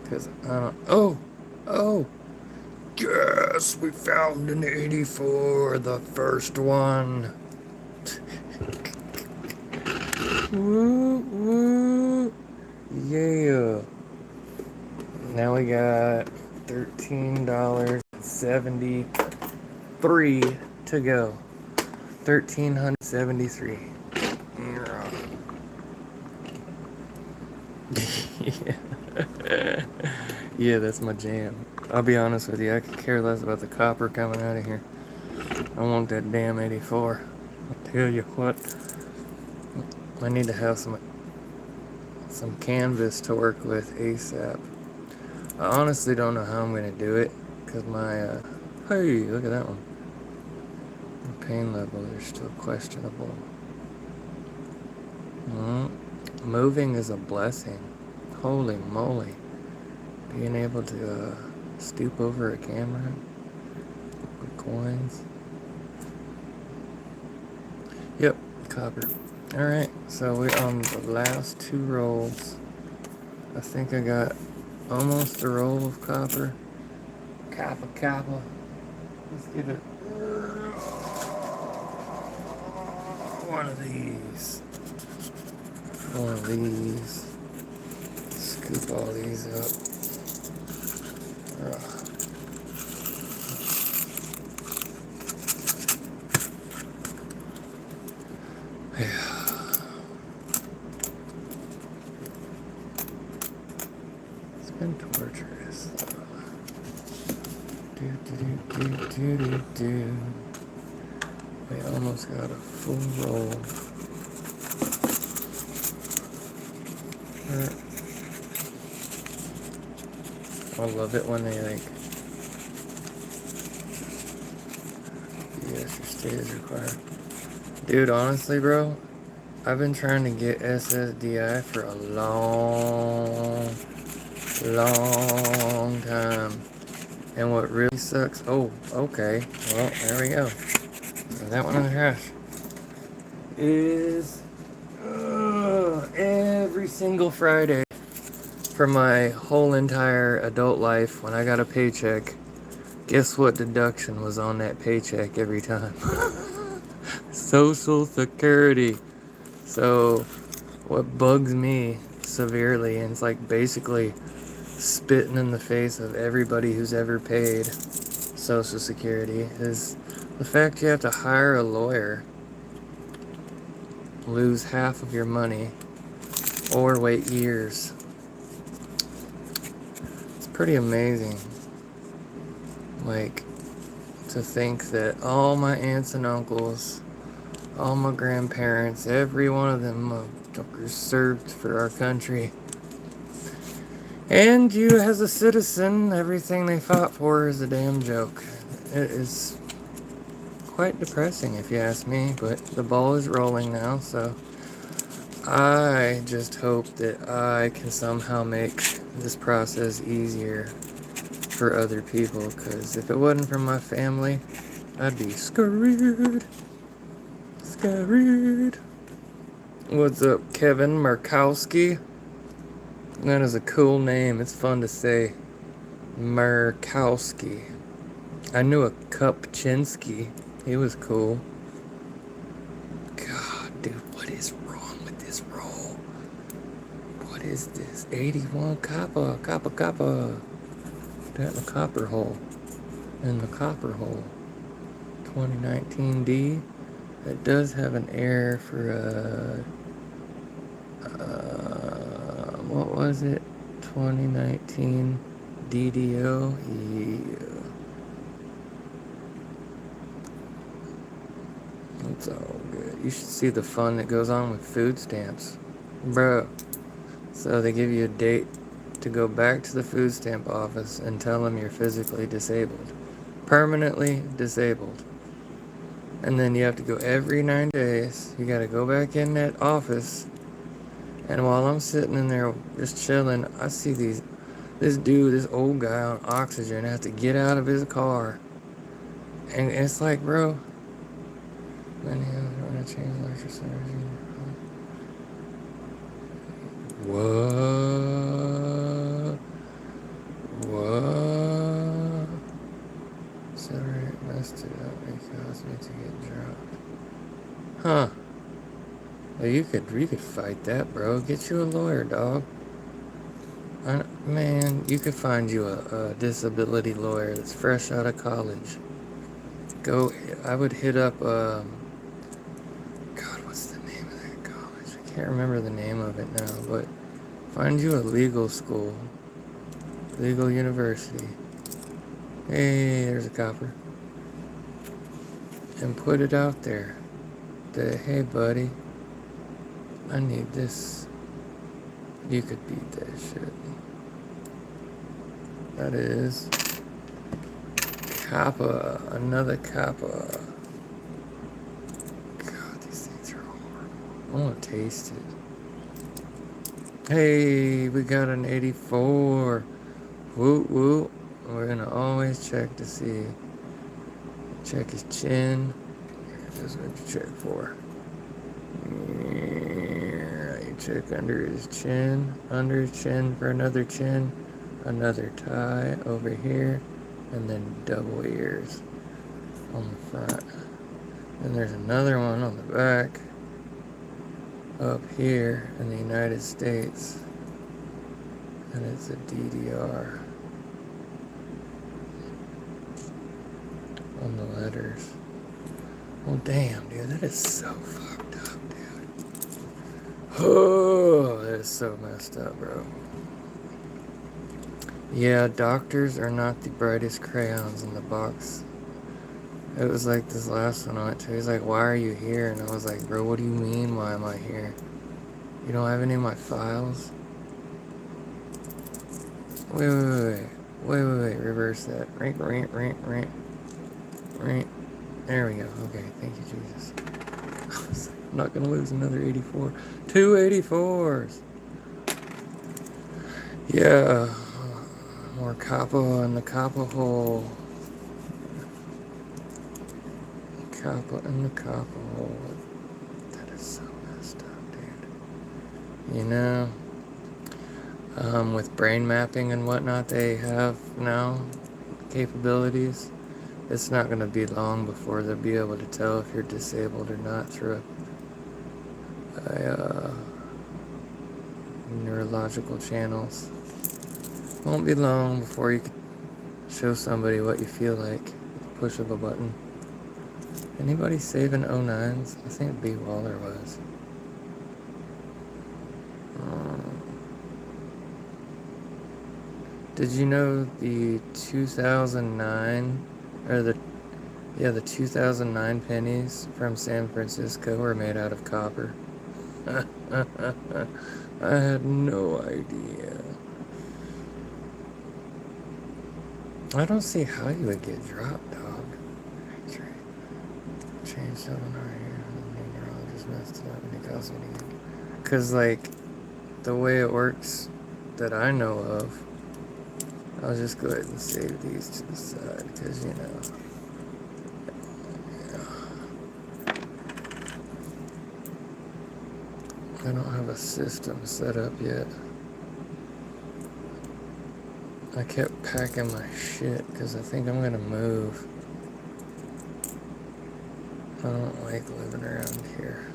Cause I don't. Oh! Yes, we found an 84, the first one. Woo, woo. Yeah. Now we got $13.73 to go. $1,373. Yeah. Yeah, that's my jam. I'll be honest with you, I could care less about the copper coming out of here. I want that damn 84. I'll tell you what. I need to have some canvas to work with ASAP. I honestly don't know how I'm going to do it, because my, hey, look at that one. The pain levels are still questionable. Moving is a blessing. Holy moly. Being able to stoop over a camera with coins. Yep, copper. Alright, so we're on the last 2 rolls. I think I got almost a roll of copper. Copper. Let's get it. One of these. Scoop all these up. It's been torturous. We almost got a full roll. I love it when they like Yes, your state is required. Dude, honestly, bro, I've been trying to get SSDI for a long time. And what really sucks, oh, okay, well, there we go. Throw that one in the trash. Is every single Friday for my whole entire adult life, when I got a paycheck, guess what deduction was on that paycheck every time? Social Security. So what bugs me severely, and it's like basically spitting in the face of everybody who's ever paid Social Security, is the fact you have to hire a lawyer, lose half of your money, or wait years. It's pretty amazing. Like, to think that all my aunts and uncles, all my grandparents, every one of them motherfuckers served for our country. And you, as a citizen, everything they fought for is a damn joke. It is quite depressing, if you ask me, but the ball is rolling now, so I just hope that I can somehow make this process easier for other people, because if it wasn't for my family, I'd be screwed. Screwed. What's up, Kevin Markowski? That is a cool name. It's fun to say. Markowski. I knew a Kupczynski. He was cool. God, dude, what is wrong with this roll? What is this? 81 copper. Copper. That in the copper hole. In the copper hole. 2019D. It does have an error for what was it? 2019 DDO. Yeah. It's all good. You should see the fun that goes on with food stamps, bro. So they give you a date to go back to the food stamp office and tell them you're physically disabled, permanently disabled. And then you have to go every 9 days. You gotta go back in that office. And while I'm sitting in there just chilling, I see this dude, this old guy on oxygen, has to get out of his car. And it's like, bro, then he was going to change electric service. What? Sorry, messed it up. It caused me to get dropped. Huh. Well, you could fight that, bro. Get you a lawyer, dog. Man, you could find you a disability lawyer that's fresh out of college. I would hit up, God, what's the name of that college? I can't remember the name of it now, but find you a legal school. Legal university. Hey, there's a copper. And put it out there. Hey, buddy, I need this. You could beat that shit. That is Kappa, another Kappa. God, these things are horrible. I want to taste it. Hey, we got an 84. Woot woot. We're gonna always check to see. Check his chin. That's what you check for. You check under his chin for another chin, another tie over here, and then double ears on the front. And there's another one on the back up here in the United States, and it's a DDR on the letters. Well, damn, dude, that is so fucked up, dude. Oh, that is so messed up, bro. Yeah, doctors are not the brightest crayons in the box. It was like this last one I went to. He's like, why are you here? And I was like, bro, what do you mean, why am I here? You don't have any of my files? Wait. Reverse that. Right. There we go. Okay, thank you, Jesus. I'm not gonna lose another 84. 284s. Yeah. More copper in the copper hole. Copper in the copper hole. That is so messed up, dude. You know, with brain mapping and whatnot they have now, capabilities, it's not going to be long before they'll be able to tell if you're disabled or not through a neurological channels. Won't be long before you can show somebody what you feel like with the push of a button. Anybody saving 09s? I think B. Waller was. Did you know the 2009, or the 2009 pennies from San Francisco were made out of copper? I had no idea. I don't see how you would get dropped, dog. Change something right here. The neurologist messed up and it caused me to get... Because, like, the way it works that I know of, I'll just go ahead and save these to the side because, you know, I don't have a system set up yet. I kept packing my shit because I think I'm gonna move. I don't like living around here.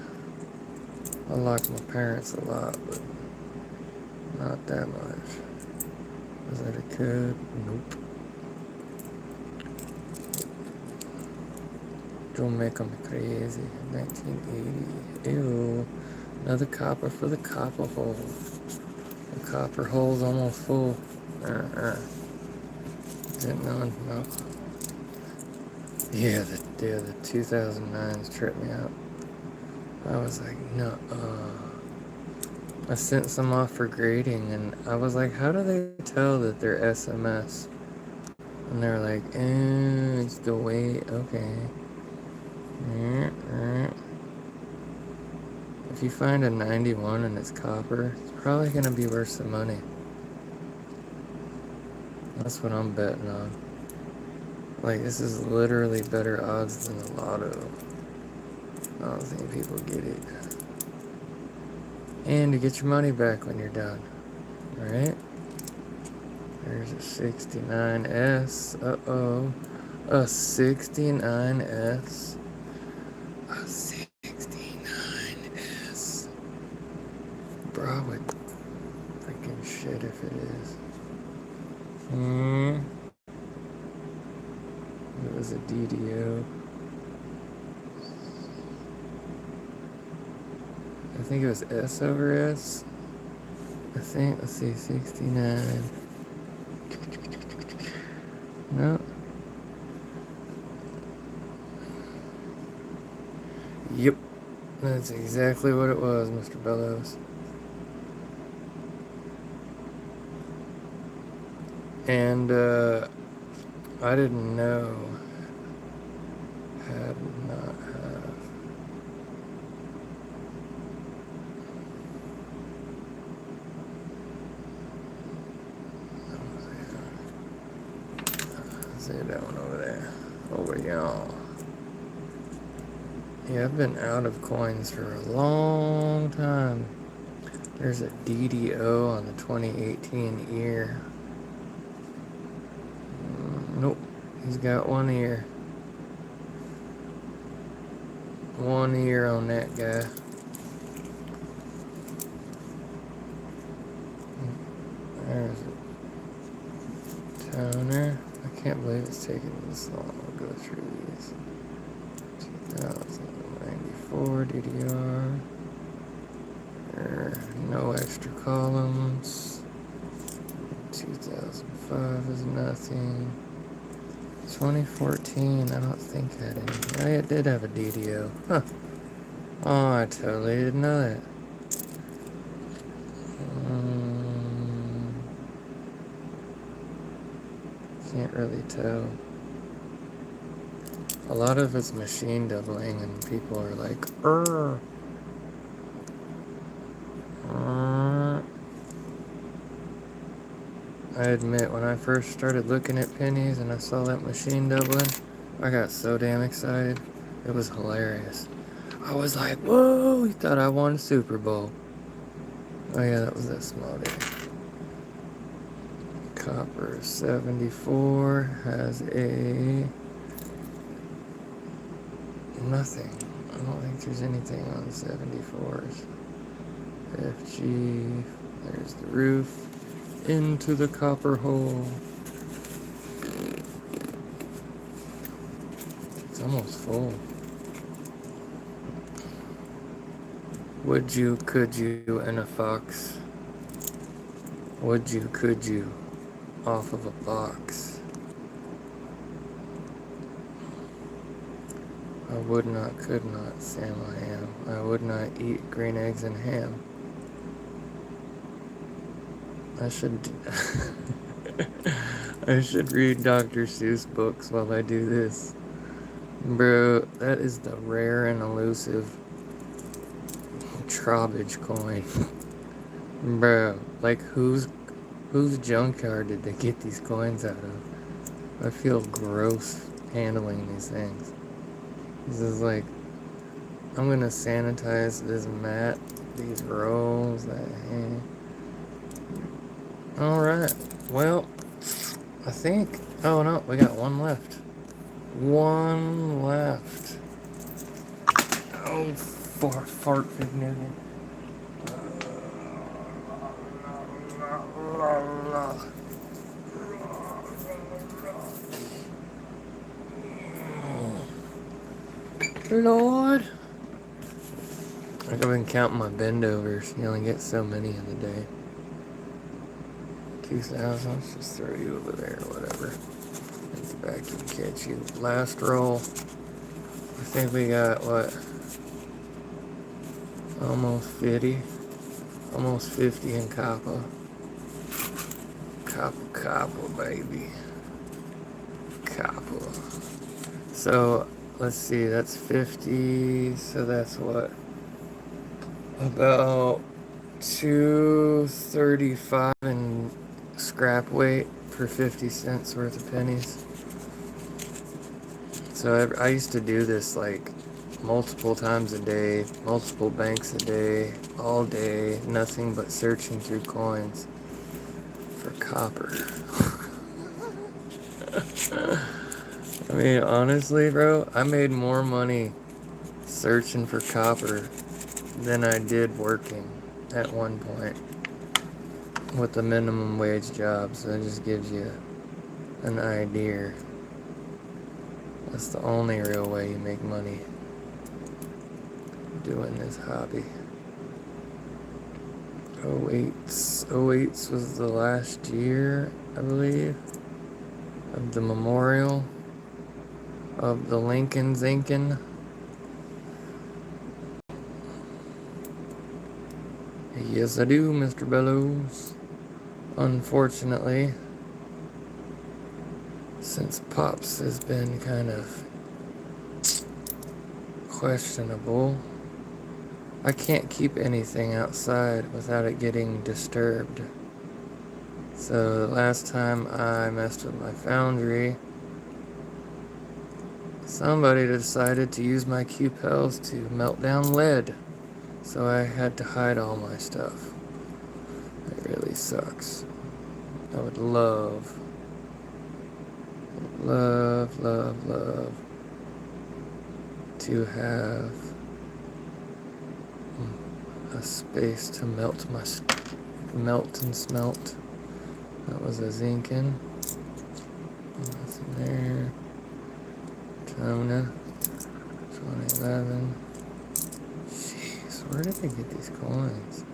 I like my parents a lot, but not that much. Is that a code? Nope. Don't make them crazy. 1980. Ew. Another copper for the copper hole. The copper hole's almost full. Didn't know. No. Yeah, the 2009s tripped me out. I was like, no. I sent some off for grading, and I was like, how do they tell that they're SMS? And they're like, it's the weight. Okay. If you find a 91 and it's copper, it's probably going to be worth some money. That's what I'm betting on. Like, this is literally better odds than the lotto. I don't think people get it. And you get your money back when you're done. Alright? There's a 69S. Uh-oh. A 69S. A 69S. Bro, would freaking shit if it is. It was a DDO. I think it was S over S. I think, let's see, 69. No. Yep. That's exactly what it was, Mr. Bellows. And, I didn't know. Had not have. See that one over there. Over y'all. Yeah, I've been out of coins for a long time. There's a DDO on the 2018 ear. Nope. He's got one ear. One ear on that guy. There's a toner. I can't believe it's taking this long to go through these. 2094 DDR. No extra columns. 2005 is nothing. 2014, I don't think had any. Oh, it did have a DDO. Huh. Oh, I totally didn't know that. Can't really tell. A lot of it's machine doubling, and people are like, I admit, when I first started looking at pennies and I saw that machine doubling, I got so damn excited. It was hilarious. I was like, whoa, he thought I won Super Bowl. Oh yeah, that was that small day. Copper 74 has a nothing. I don't think there's anything on 74s. FG, there's the roof. Into the copper hole. It's almost full. Would you, could you, and a fox? Would you, could you, off of a box? I would not, could not, Sam I am. I would not eat green eggs and ham. I should I should read Dr. Seuss books while I do this. Bro, that is the rare and elusive Trowbridge coin. Bro, like whose junkyard did they get these coins out of? I feel gross handling these things. This is like, I'm gonna sanitize this mat, these rolls, that hand. Alright, well, I think, oh no, we got one left. One left. Oh, fart big nugget. Lord. I've been counting my bendovers. You only get so many in the day. 2,000. Let's just throw you over there or whatever. Get back and catch you. Last roll. I think we got what? Almost 50. Almost 50 in copper. Copper, baby. Copper. So, let's see, that's 50. So that's what? About 235 in scrap weight for 50 cents worth of pennies. So I used to do this like multiple times a day, multiple banks a day, all day, nothing but searching through coins for copper. I mean, honestly, bro, I made more money searching for copper than I did working at one point with a minimum wage job. So it just gives you an idea. That's the only real way you make money doing this hobby. 08's was the last year, I believe, of the memorial of the Lincoln Zinkin. Yes, I do, Mr. Bellows. Unfortunately, since Pops has been kind of questionable, I can't keep anything outside without it getting disturbed. So the last time I messed with my foundry, somebody decided to use my Q-Pels to melt down lead. So I had to hide all my stuff. It really sucks. I would love to have a space to melt and smelt. That was a Zinkin. That's in there. Tona. 2011. Jeez, where did they get these coins?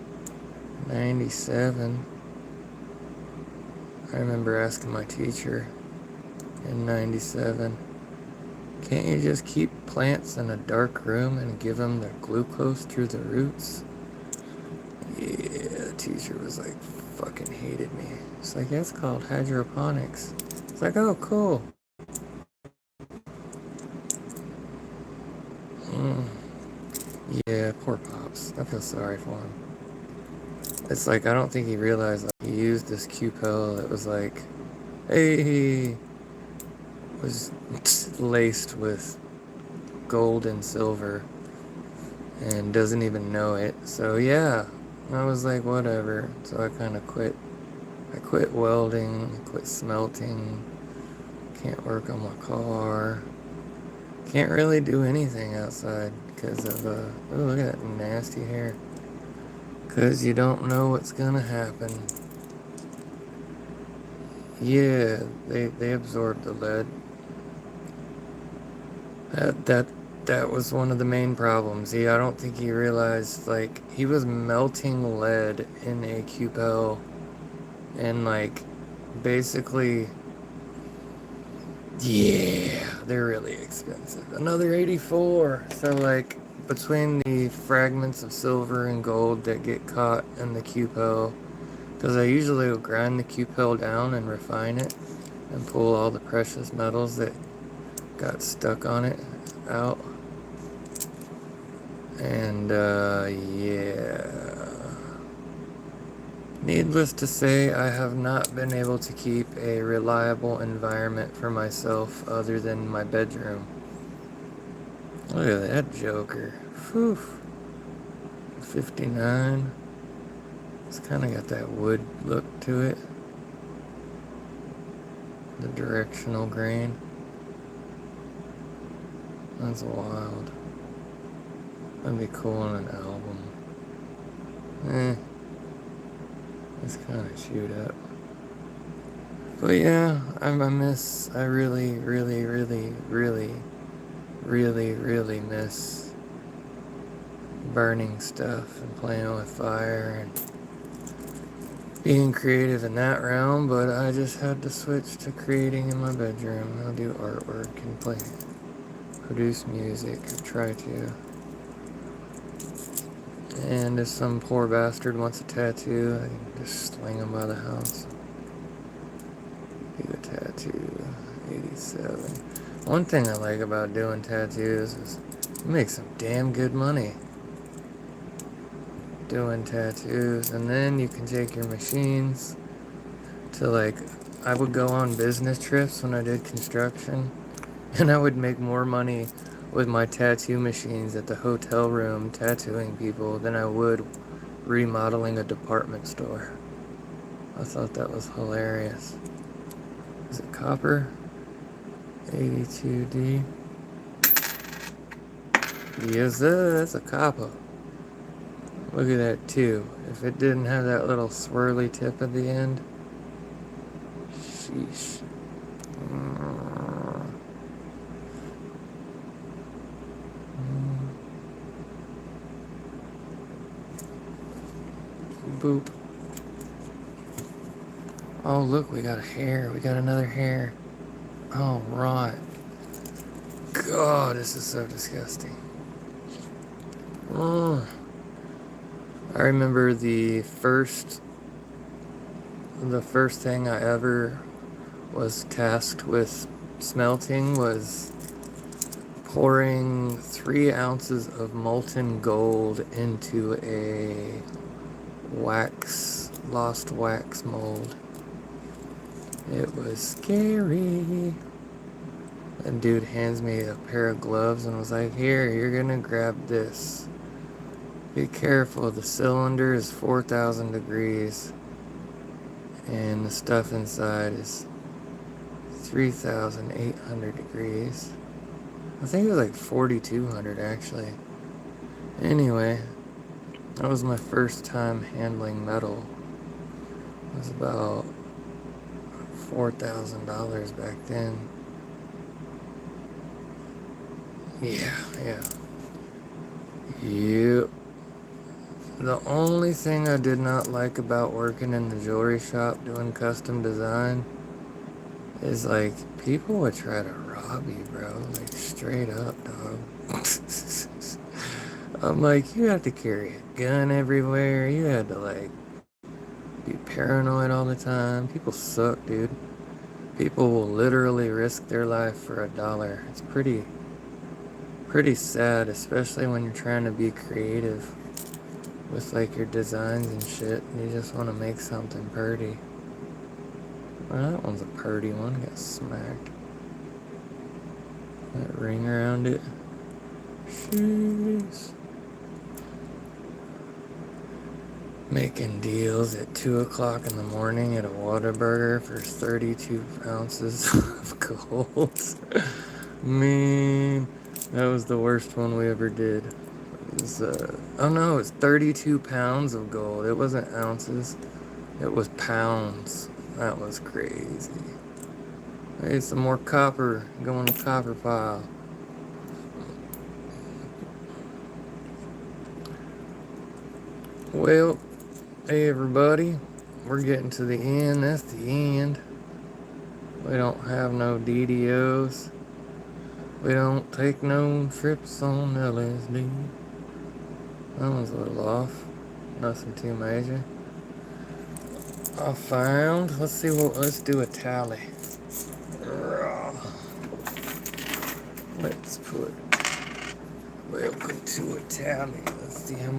97. I remember asking my teacher in 97, can't you just keep plants in a dark room and give them their glucose through the roots? Yeah, the teacher was like, fucking hated me. It's like, that's called hydroponics. It's like, oh, cool. Yeah, poor Pops. I feel sorry for him. It's like, I don't think he realized, like, he used this Q-pill that was like, hey, was laced with gold and silver and doesn't even know it. So yeah, I was like, whatever. So I kind of quit. I quit welding, I quit smelting, can't work on my car, can't really do anything outside because of, oh, look at that nasty hair. Because you don't know what's gonna happen. Yeah, they absorbed the lead. That, that, that was one of the main problems. I don't think he realized, like, he was melting lead in a Cupel and, like, basically, yeah, they're really expensive. Another 84. So, like, between the fragments of silver and gold that get caught in the Cupel, because I usually will grind the Cupel down and refine it and pull all the precious metals that got stuck on it out. And, yeah. Needless to say, I have not been able to keep a reliable environment for myself other than my bedroom. Look at that joker. Whew. 59. It's kind of got that wood look to it. The directional grain. That's wild. That'd be cool on an album. It's kind of chewed up. But yeah, I really, really, really, really, really, really miss burning stuff and playing with fire and being creative in that realm, but I just had to switch to creating in my bedroom. I'll do artwork and produce music, or try to. And if some poor bastard wants a tattoo, I can just sling him by the house. Do a tattoo. 87. One thing I like about doing tattoos is you make some damn good money doing tattoos, and then you can take your machines to, like, I would go on business trips when I did construction, and I would make more money with my tattoo machines at the hotel room tattooing people than I would remodeling a department store. I thought that was hilarious. Is it copper? 82D. Yes, sir, that's a copper. Look at that too. If it didn't have that little swirly tip at the end, sheesh. Boop. Oh, look, we got a hair. We got another hair. Oh, right. God, this is so disgusting. Oh. I remember the first thing I ever was tasked with smelting was pouring 3 ounces of molten gold into a lost wax mold. It was scary. A dude hands me a pair of gloves and was like, here, you're gonna grab this. Be careful, the cylinder is 4,000 degrees and the stuff inside is 3,800 degrees. I think it was like 4,200 actually. Anyway, that was my first time handling metal. It was about $4,000 back then. Yeah. Yep. The only thing I did not like about working in the jewelry shop doing custom design is, like, people would try to rob you, bro. Like, straight up, dog. I'm like, you have to carry a gun everywhere. You had to, like, be paranoid all the time. People suck, dude. People will literally risk their life for $1. It's pretty Pretty sad, especially when you're trying to be creative with like your designs and shit. You just want to make something pretty. Well, that one's a pretty one. Got smacked. That ring around it. Jeez. Making deals at 2 o'clock in the morning at a Whataburger for 32 ounces of gold. Man, that was the worst one we ever did. It was, oh no, it was 32 pounds of gold. It wasn't ounces, it was pounds. That was crazy. Hey, some more copper. Go in the copper pile. Well, hey everybody, we're getting to the end. That's the end. We don't have no DDOs. We don't take no trips on LSD. That one's a little off. Nothing too major. I found. Let's do a tally. Let's put welcome to a tally. Let's see how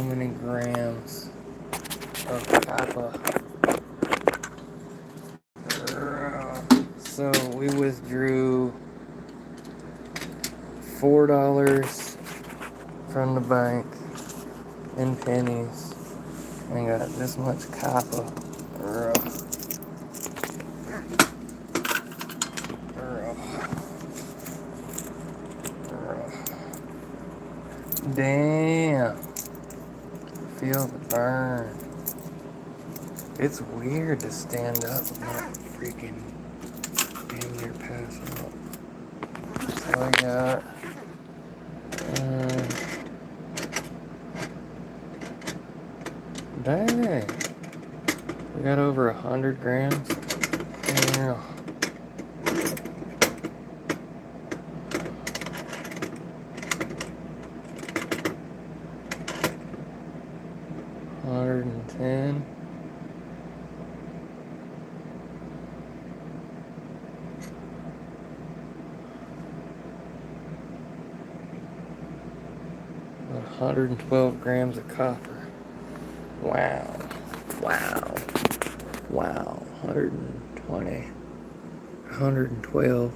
many grams of copper. So we withdrew $4 from the bank in pennies and got this much copper. Damn. Feel the burn. It's weird to stand up and not freaking damn near pass out. So I got dang. We got over 100 grams. Yeah. $110. About 112 grams of copper. Wow. Wow. Wow. 120. 112.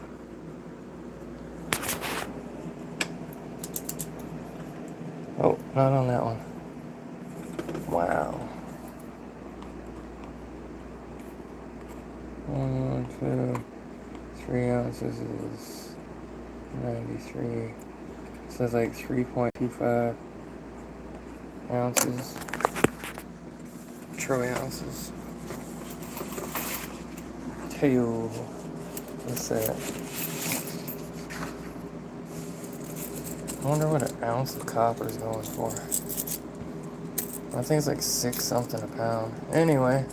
Oh, not on that one. Wow. 1, 2, 3 ounces is 93. So it's like 3.25 ounces. Troy ounces. Tail. What's that? I wonder what an ounce of copper is going for. I think it's like 6 something a pound. Anyway,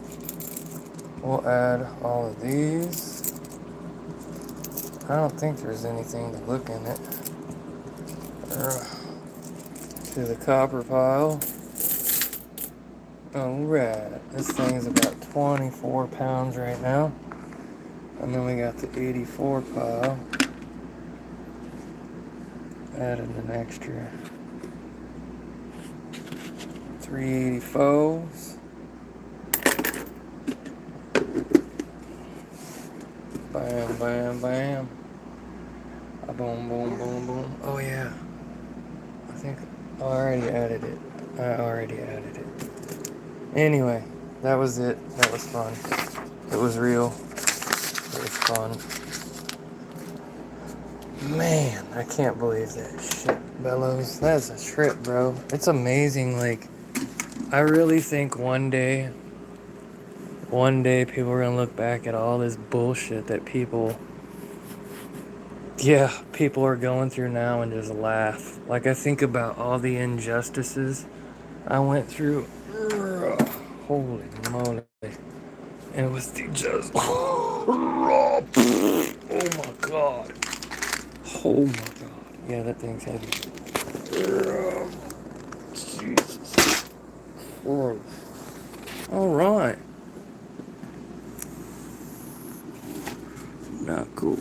we'll add all of these. I don't think there's anything to look in it. To the copper pile. Alright, this thing's about 24 pounds right now. And then we got the 84 pile. Added an extra 384s. Bam, bam, bam. Boom, boom, boom, boom. Oh yeah. I think I already added it. Anyway, that was it. That was fun. It was real. It was fun. Man, I can't believe that shit, Bellows. That's a trip, bro. It's amazing. Like, I really think one day people are gonna look back at all this bullshit that people are going through now and just laugh. Like, I think about all the injustices I went through. Holy moly. And it was just... oh my god. Oh my god. Yeah, that thing's heavy. Jesus. Alright. Not cool.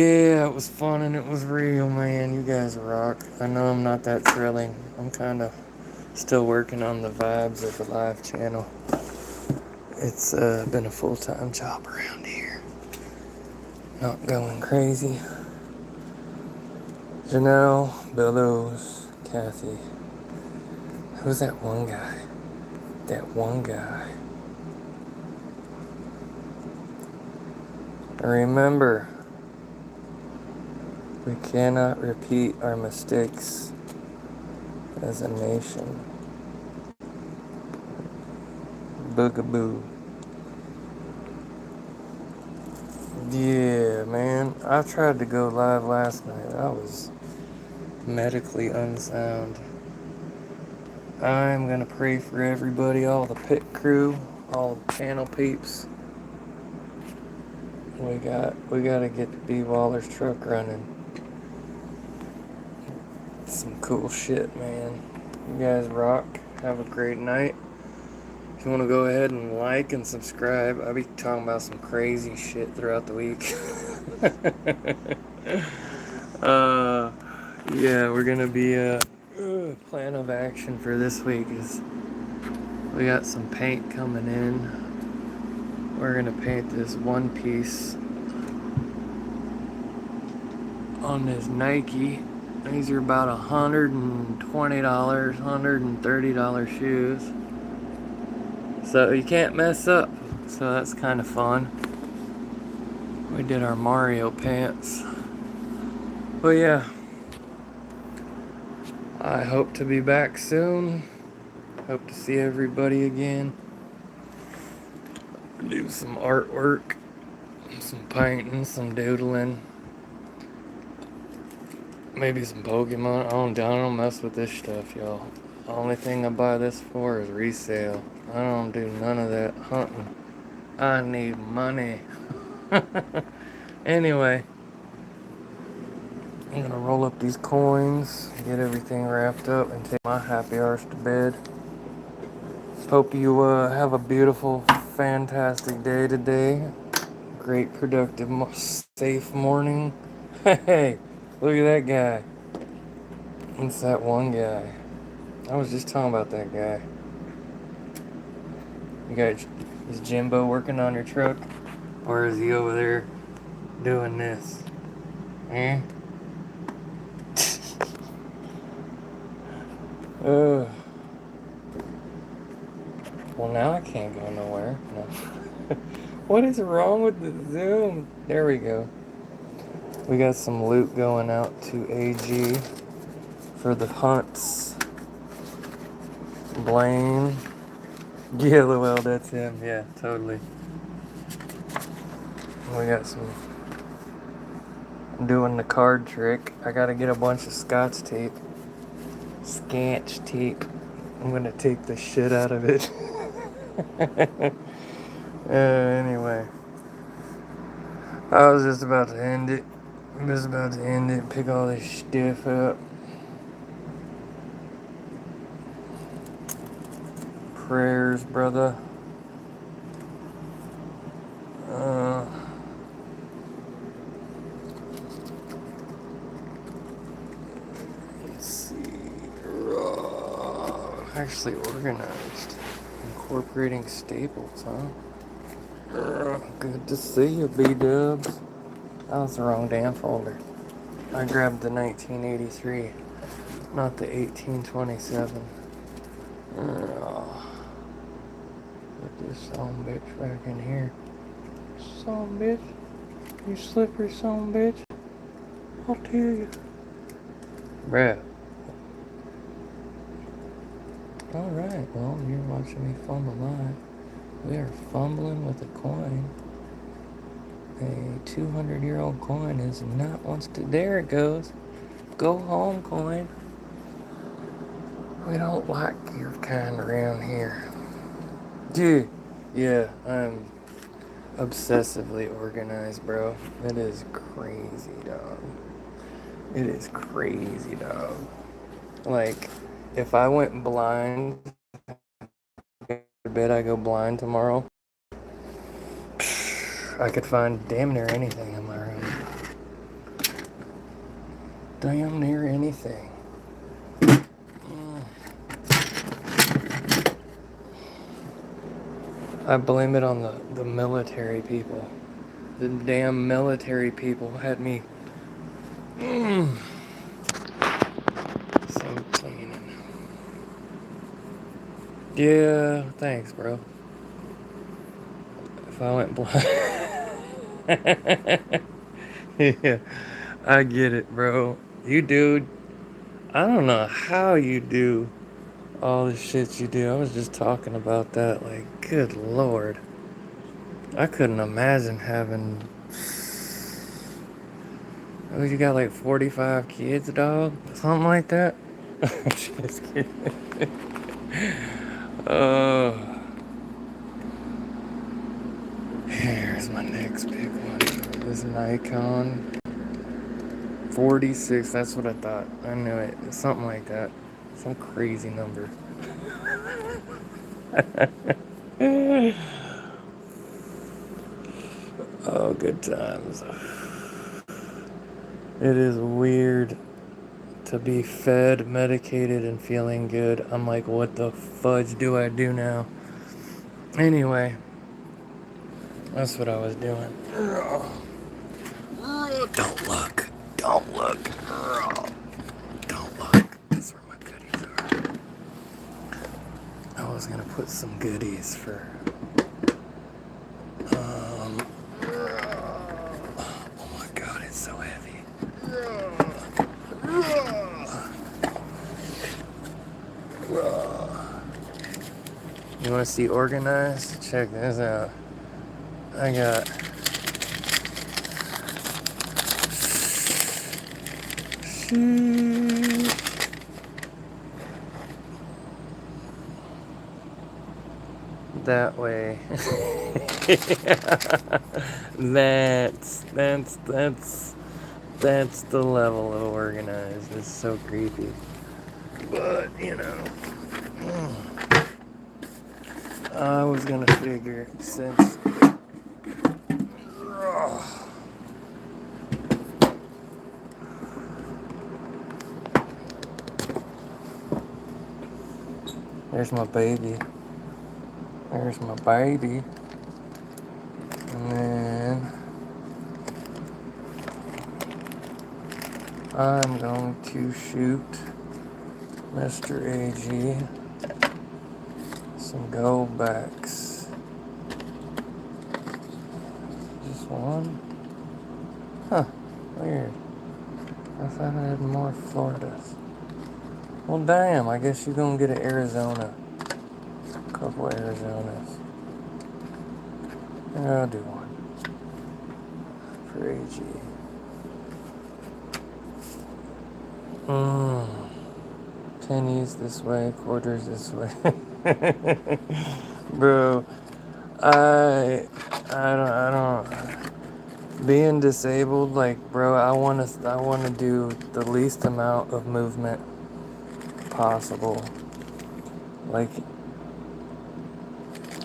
Yeah, it was fun and it was real, man. You guys rock. I know I'm not that thrilling. I'm kind of still working on the vibes of the live channel. It's been a full-time job around here. Not going crazy. Janelle, Billows, Kathy. Who's that one guy? That one guy. Remember, we cannot repeat our mistakes as a nation. Boogaboo. Yeah, man. I tried to go live last night. I was medically unsound. I'm gonna pray for everybody, all the pit crew, all the channel peeps. We gotta get the B Waller's truck running. Some cool shit, man. You guys rock. Have a great night. If you want to go ahead and like and subscribe, I'll be talking about some crazy shit throughout the week. Yeah, we're gonna be plan of action for this week is we got some paint coming in. We're gonna paint this one piece on this Nike. These are about $120, $130 shoes. So you can't mess up. So that's kind of fun. We did our Mario pants. But yeah, I hope to be back soon. Hope to see everybody again. Do some artwork, some painting, some doodling. Maybe some Pokemon. I don't mess with this stuff, y'all. The only thing I buy this for is resale. I don't do none of that hunting. I need money. Anyway, I'm gonna roll up these coins, get everything wrapped up, and take my happy arse to bed. Hope you have a beautiful, fantastic day today. Great, productive, safe morning. Hey, look at that guy. It's that one guy. I was just talking about that guy. You got, is Jimbo working on your truck? Or is he over there doing this? Eh? Ugh. Well, now I can't go nowhere. No. What is wrong with the Zoom? There we go. We got some loot going out to AG for the hunts. Blaine. Yeah, well, that's him. Yeah, totally. We got some. I'm doing the card trick. I gotta get a bunch of Scotch tape. Scotch tape. I'm gonna take the shit out of it. Anyway. I was just about to end it. I'm just about to end it. Pick all this stuff up. Prayers, brother. Let's see. Actually organized. Incorporating staples, huh? Good to see you, B-dubs. That was the wrong damn folder. I grabbed the 1983, not the 1827. Put this son bitch back in here. Son bitch. You slippery son bitch. I'll tell you. Bruh. Alright, well, you're watching me fumble live. We are fumbling with a coin. A 200-year-old coin is not wants to. There it goes. Go home, coin. We don't like your kind around here. Dude, yeah, I'm obsessively organized, bro. It is crazy, dog. It is crazy, dog. Like, if I went blind, I bet I go blind tomorrow. I could find damn near anything in my room. damn near anything. I blame it on the military people. The damn military people had me so cleaning. Yeah, thanks, bro. If I went blind. Yeah, I get it, bro. You do. I don't know how you do all the shit you do. I was just talking about that. Like, good lord. I couldn't imagine having. Oh, you got like 45 kids, dog? Something like that? Just kidding. Oh. Here's my next big one. This Nikon 46. That's what I thought. I knew it. Something like that. Some crazy number. Oh, good times. It is weird to be fed, medicated, and feeling good. I'm like, what the fudge do I do now? Anyway, that's what I was doing. Don't look. Don't look. Don't look. That's where my goodies are. I was gonna put some goodies for. Oh my god, it's so heavy. You want to see organized? Check this out. I got that way. That's the level of organized. It's so creepy. But, you know, I was gonna figure since there's my baby. There's my baby. And then I'm going to shoot Mr. AG some go backs. Just one? Huh, weird. I thought I had more Floridas. Well, damn, I guess you're gonna get an Arizona. A couple Arizonas. I'll do one for AG. Pennies this way, quarters this way. Bro, I don't. Being disabled, like, bro, I wanna do the least amount of movement possible. Like,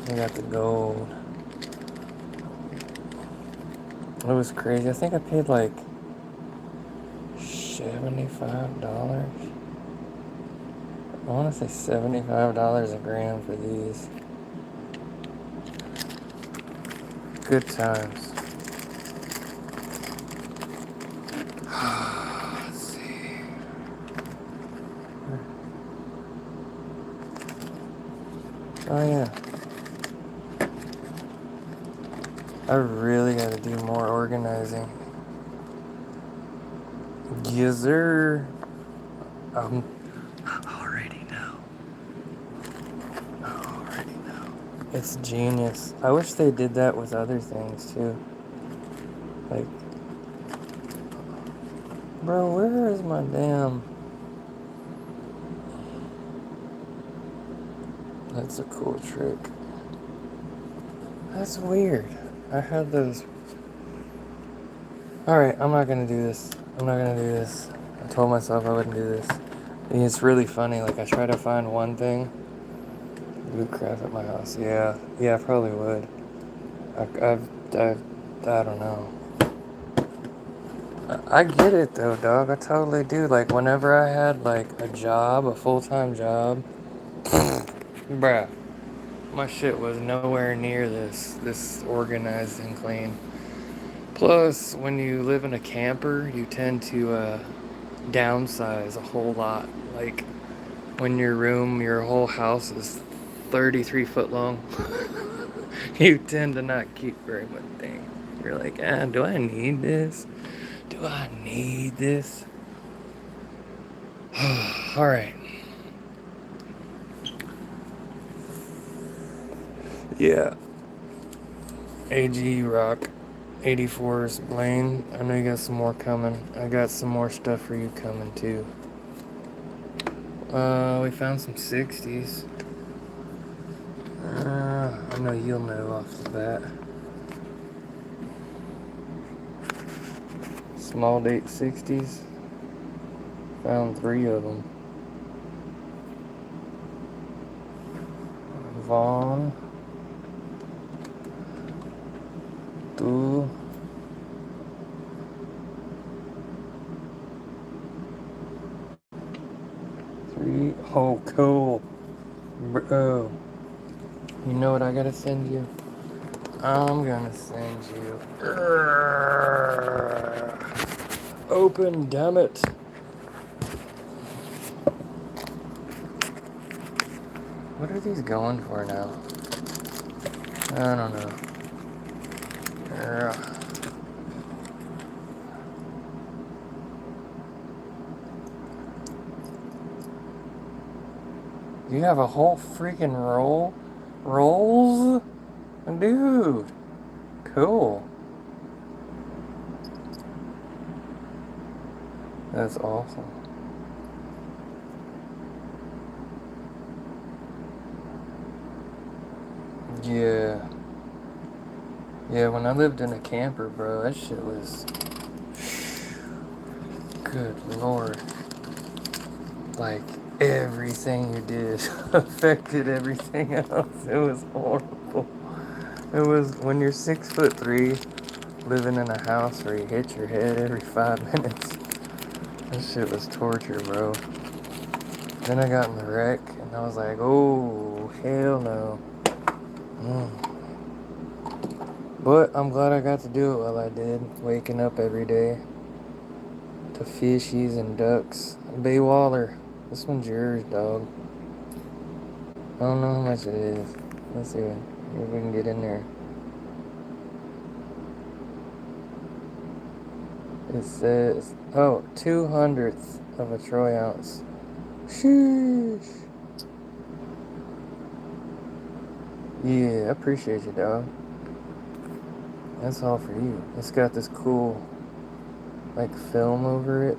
I got the gold. It was crazy. I think I paid like $75. I want to say $75 a gram for these. Good times. Let's see. Oh yeah. I really got to do more organizing. Yes, sir. I already know. It's genius. I wish they did that with other things too. Like, bro, where is my damn... That's a cool trick. That's weird. I had those... Alright, I'm not gonna do this. I told myself I wouldn't do this. And it's really funny, like I try to find one thing. Loot crap at my house. Yeah, I probably would. I don't know. I get it though, dog. I totally do. Like whenever I had like a job, a full-time job, bruh, my shit was nowhere near this organized and clean. Plus, when you live in a camper, you tend to downsize a whole lot. Like when your whole house is 33 foot long, you tend to not keep very much thing. You're like, do I need this? Do I need this? All right. Yeah. AG Rock 84's Blaine. I know you got some more coming. I got some more stuff for you coming too. We found some 60s. I know you'll know off the bat. Small date 60s. Found 3 of them. Vaughn. 2. 3. Oh, cool. Bro. You know what I gotta send you? I'm gonna send you. Open, damn it. What are these going for now? I don't know. You have a whole freaking rolls? Dude. Cool. That's awesome. Yeah. Yeah, when I lived in a camper, bro, that shit was... Good lord. Like, everything you did affected everything else. It was horrible. It was, when you're 6'3", living in a house where you hit your head every 5 minutes. That shit was torture, bro. Then I got in the wreck, and I was like, oh, hell no. But I'm glad I got to do it while I did. Waking up every day to fishies and ducks. Bay Waller, this one's yours, dog. I don't know how much it is. Let's see if we can get in there. It says, oh, 200th of a troy ounce. Sheesh. Yeah, I appreciate you, dog. That's all for you. It's got this cool, like, film over it.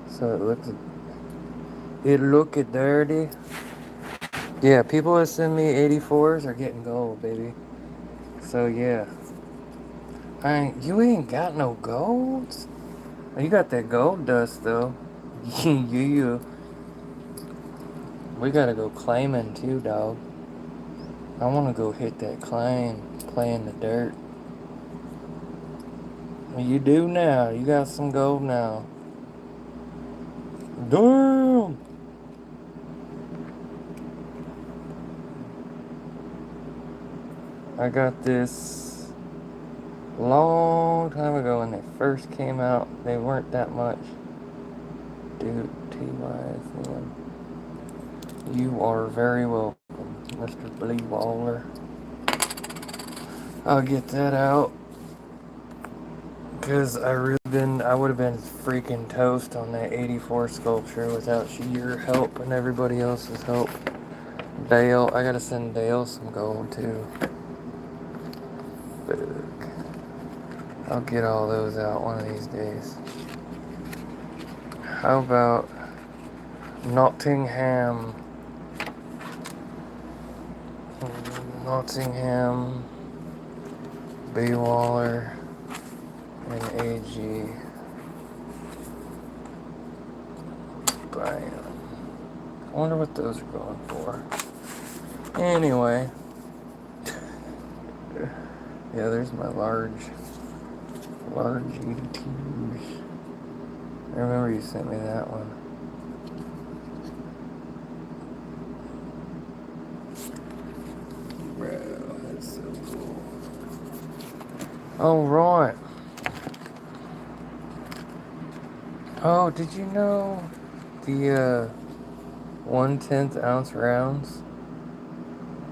So it looks dirty. Yeah, people that send me 84s are getting gold, baby. So yeah. You ain't got no golds? You got that gold dust though. Yeah. We gotta go claiming too, dog. I wanna go hit that claim, play in the dirt. You do now. You got some gold now. Damn! I got this long time ago when they first came out. They weren't that much. Dude, TY, man. You are very welcome, Mr. Blee Waller. I'll get that out. Because I would have been freaking toast on that 84 sculpture without your help and everybody else's help. Dale, I gotta send Dale some gold too. Fuck. I'll get all those out one of these days. How about Nottingham, B. Waller, and AG. Bam. I wonder what those are going for. Anyway. Yeah, there's my large 82s. I remember you sent me that one. Bro, that's so cool. Oh, right. Oh, did you know the 1/10 ounce rounds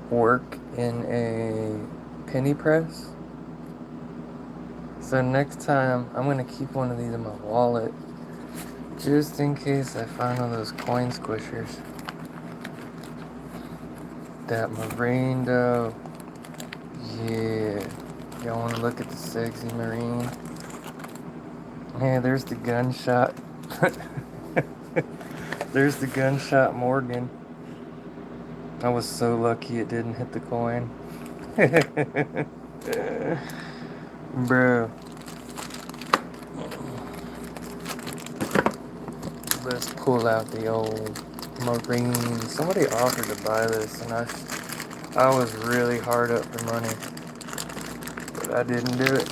work in a penny press? So next time, I'm going to keep one of these in my wallet just in case I find one of those coin squishers. That marine though. Yeah. Y'all want to look at the sexy marine? Yeah, there's the gunshot. There's the gunshot Morgan. I was so lucky it didn't hit the coin. Bro. Let's pull out the old marine. Somebody offered to buy this and I was really hard up for money. But I didn't do it.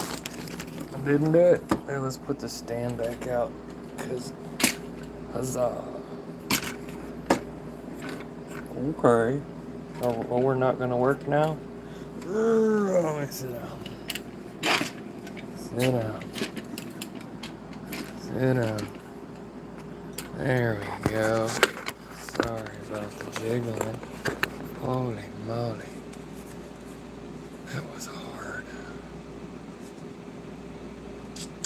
Hey, let's put the stand back out. Cause huzzah. Okay. Oh, we're not gonna work now? Let me sit down. Sit down. Sit down. There we go. Sorry about the jiggling. Holy moly. That was hard.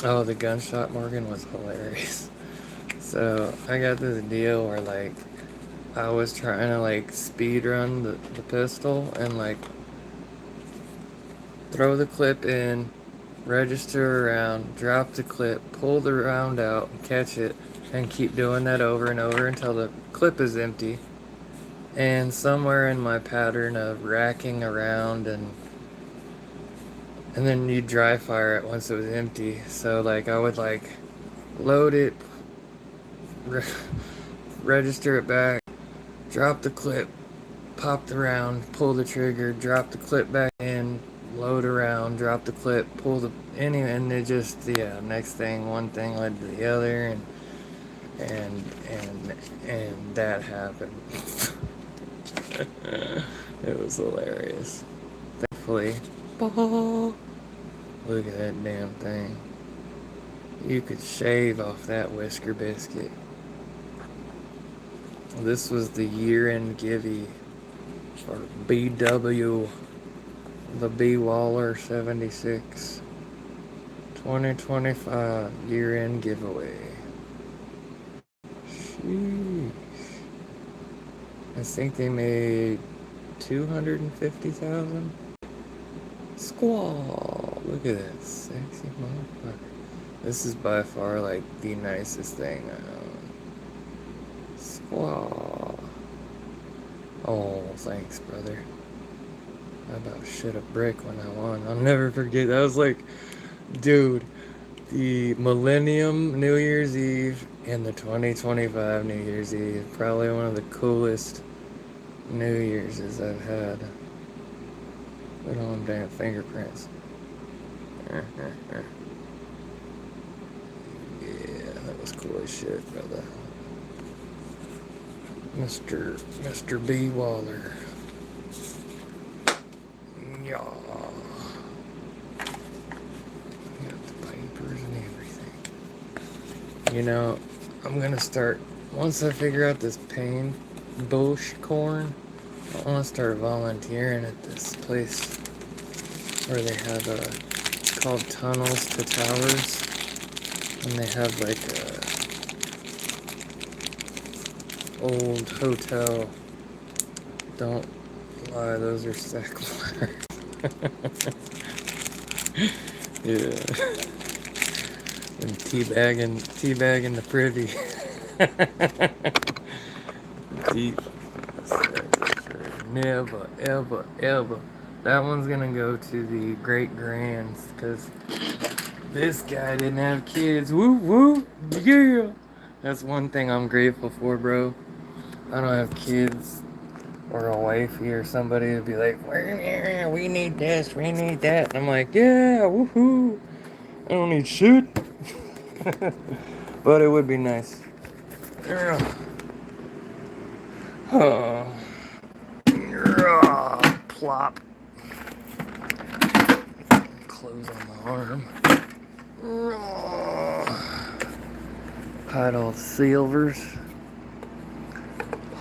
Oh, the gunshot Morgan was hilarious. So I got this deal where like I was trying to like speed run the pistol and like throw the clip in, register around, drop the clip, pull the round out, catch it, and keep doing that over and over until the clip is empty. And somewhere in my pattern of racking around and then you dry fire it once it was empty. So like I would like load it, register it back, drop the clip, pop the round, pull the trigger, drop the clip back in, load around, drop the clip, pull the and it just next thing one thing led to the other and that happened. It was hilarious. Thankfully, look at that damn thing. You could shave off that whisker biscuit. This was the year-end givey for BW, the B Waller 76 2025 year-end giveaway. Sheesh. I think they made 250,000. Squall! Look at that sexy motherfucker. This is by far like the nicest thing I own. Squall. Oh, thanks, brother. I about shit a brick when I won. I'll never forget. I was like, dude, the Millennium New Year's Eve and the 2025 New Year's Eve, probably one of the coolest New Year's I've had. Look at all them damn fingerprints. Yeah, that was cool as shit, brother. Mr. B. Waller. Yeah. Got the papers and everything. You know, I'm gonna start, once I figure out this pain bush corn, I want to start volunteering at this place where they have it's called Tunnels to Towers, and they have like a old hotel. Don't lie, those are sack ladders. Yeah. And teabagging the privy. Deep. Never, ever, ever. That one's gonna go to the great grands, because this guy didn't have kids. Woo woo, yeah. That's one thing I'm grateful for, bro. I don't have kids or a wifey or somebody to be like, we need this, we need that. And I'm like, yeah, woohoo. I don't need shit. But it would be nice. Oh. Plop. Close on my arm. Hide all the silvers.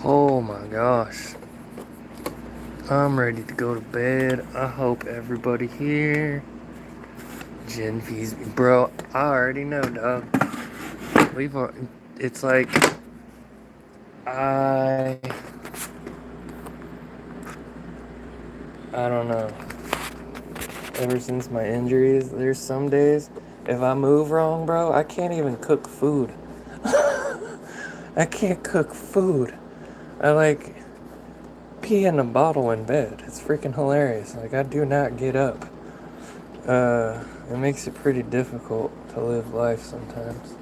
Oh my gosh. I'm ready to go to bed. I hope everybody here. Gen V's, bro. I already know, dog. It's like I don't know. Ever since my injuries, there's some days if I move wrong, bro, I can't even cook food. I can't cook food. I like pee in a bottle in bed. It's freaking hilarious. Like I do not get up. It makes it pretty difficult to live life sometimes.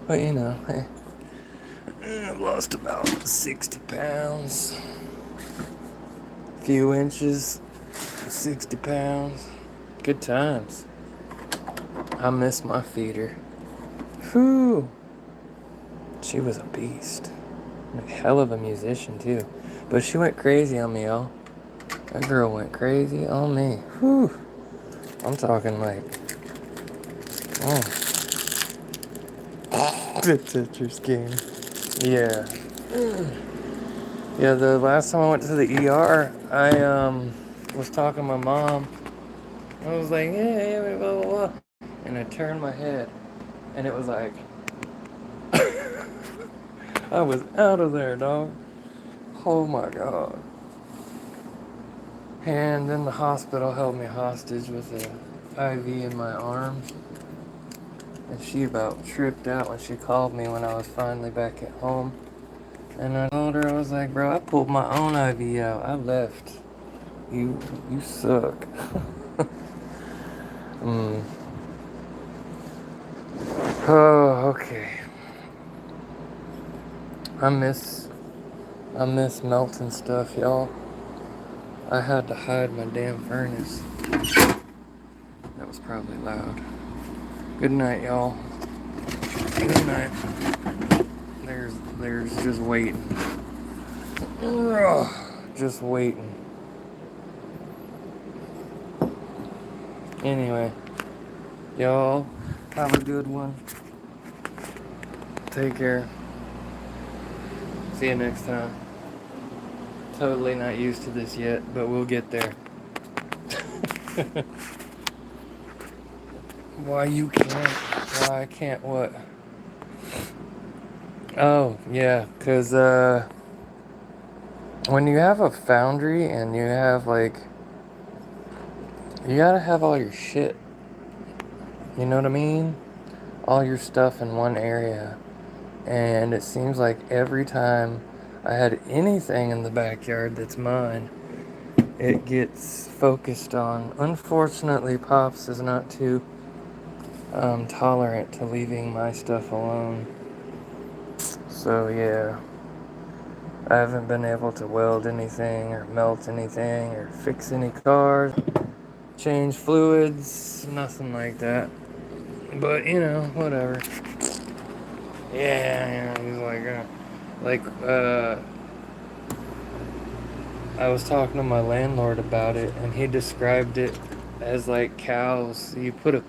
But you know, hey, I've lost about 60 pounds. A few inches, 60 pounds. Good times. I miss my feeder. Whew. She was a beast. A hell of a musician too. But she went crazy on me, y'all. That girl went crazy on me. Whew. I'm talking like, oh. The Tetris game. Yeah. Yeah, the last time I went to the ER, I was talking to my mom. I was like, hey, blah, blah, blah. And I turned my head, and it was like, I was out of there, dog. Oh my God. And then the hospital held me hostage with an IV in my arm. And she about tripped out when she called me when I was finally back at home. And I told her, I was like, bro, I pulled my own IV out. I left. You suck. Oh, okay. I miss melting stuff, y'all. I had to hide my damn furnace. That was probably loud. Good night, y'all. Good night. There's just waiting. Just waiting. Anyway, y'all have a good one. Take care. See you next time. Totally not used to this yet, but we'll get there. Why you can't? Why I can't what? Oh, yeah, because when you have a foundry and you have like, you gotta have all your shit. You know what I mean? All your stuff in one area. And it seems like every time I had anything in the backyard that's mine, it gets focused on. Unfortunately, Pops is not too tolerant to leaving my stuff alone. So yeah, I haven't been able to weld anything or melt anything or fix any cars, change fluids, nothing like that. But you know, whatever. Yeah, he's like, I was talking to my landlord about it, and he described it as like cows. You put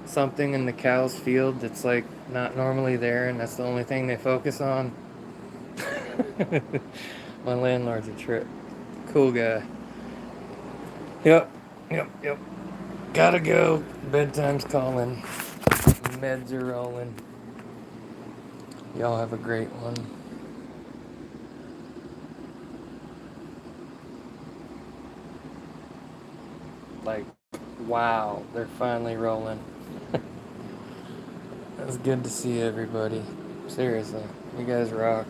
something in the cow's field that's like not normally there, and that's the only thing they focus on. My landlord's a trip. Cool guy. Yep. Gotta go. Bedtime's calling. Meds are rolling. Y'all have a great one. Like, wow, they're finally rolling. It's good to see everybody. Seriously, you guys rock.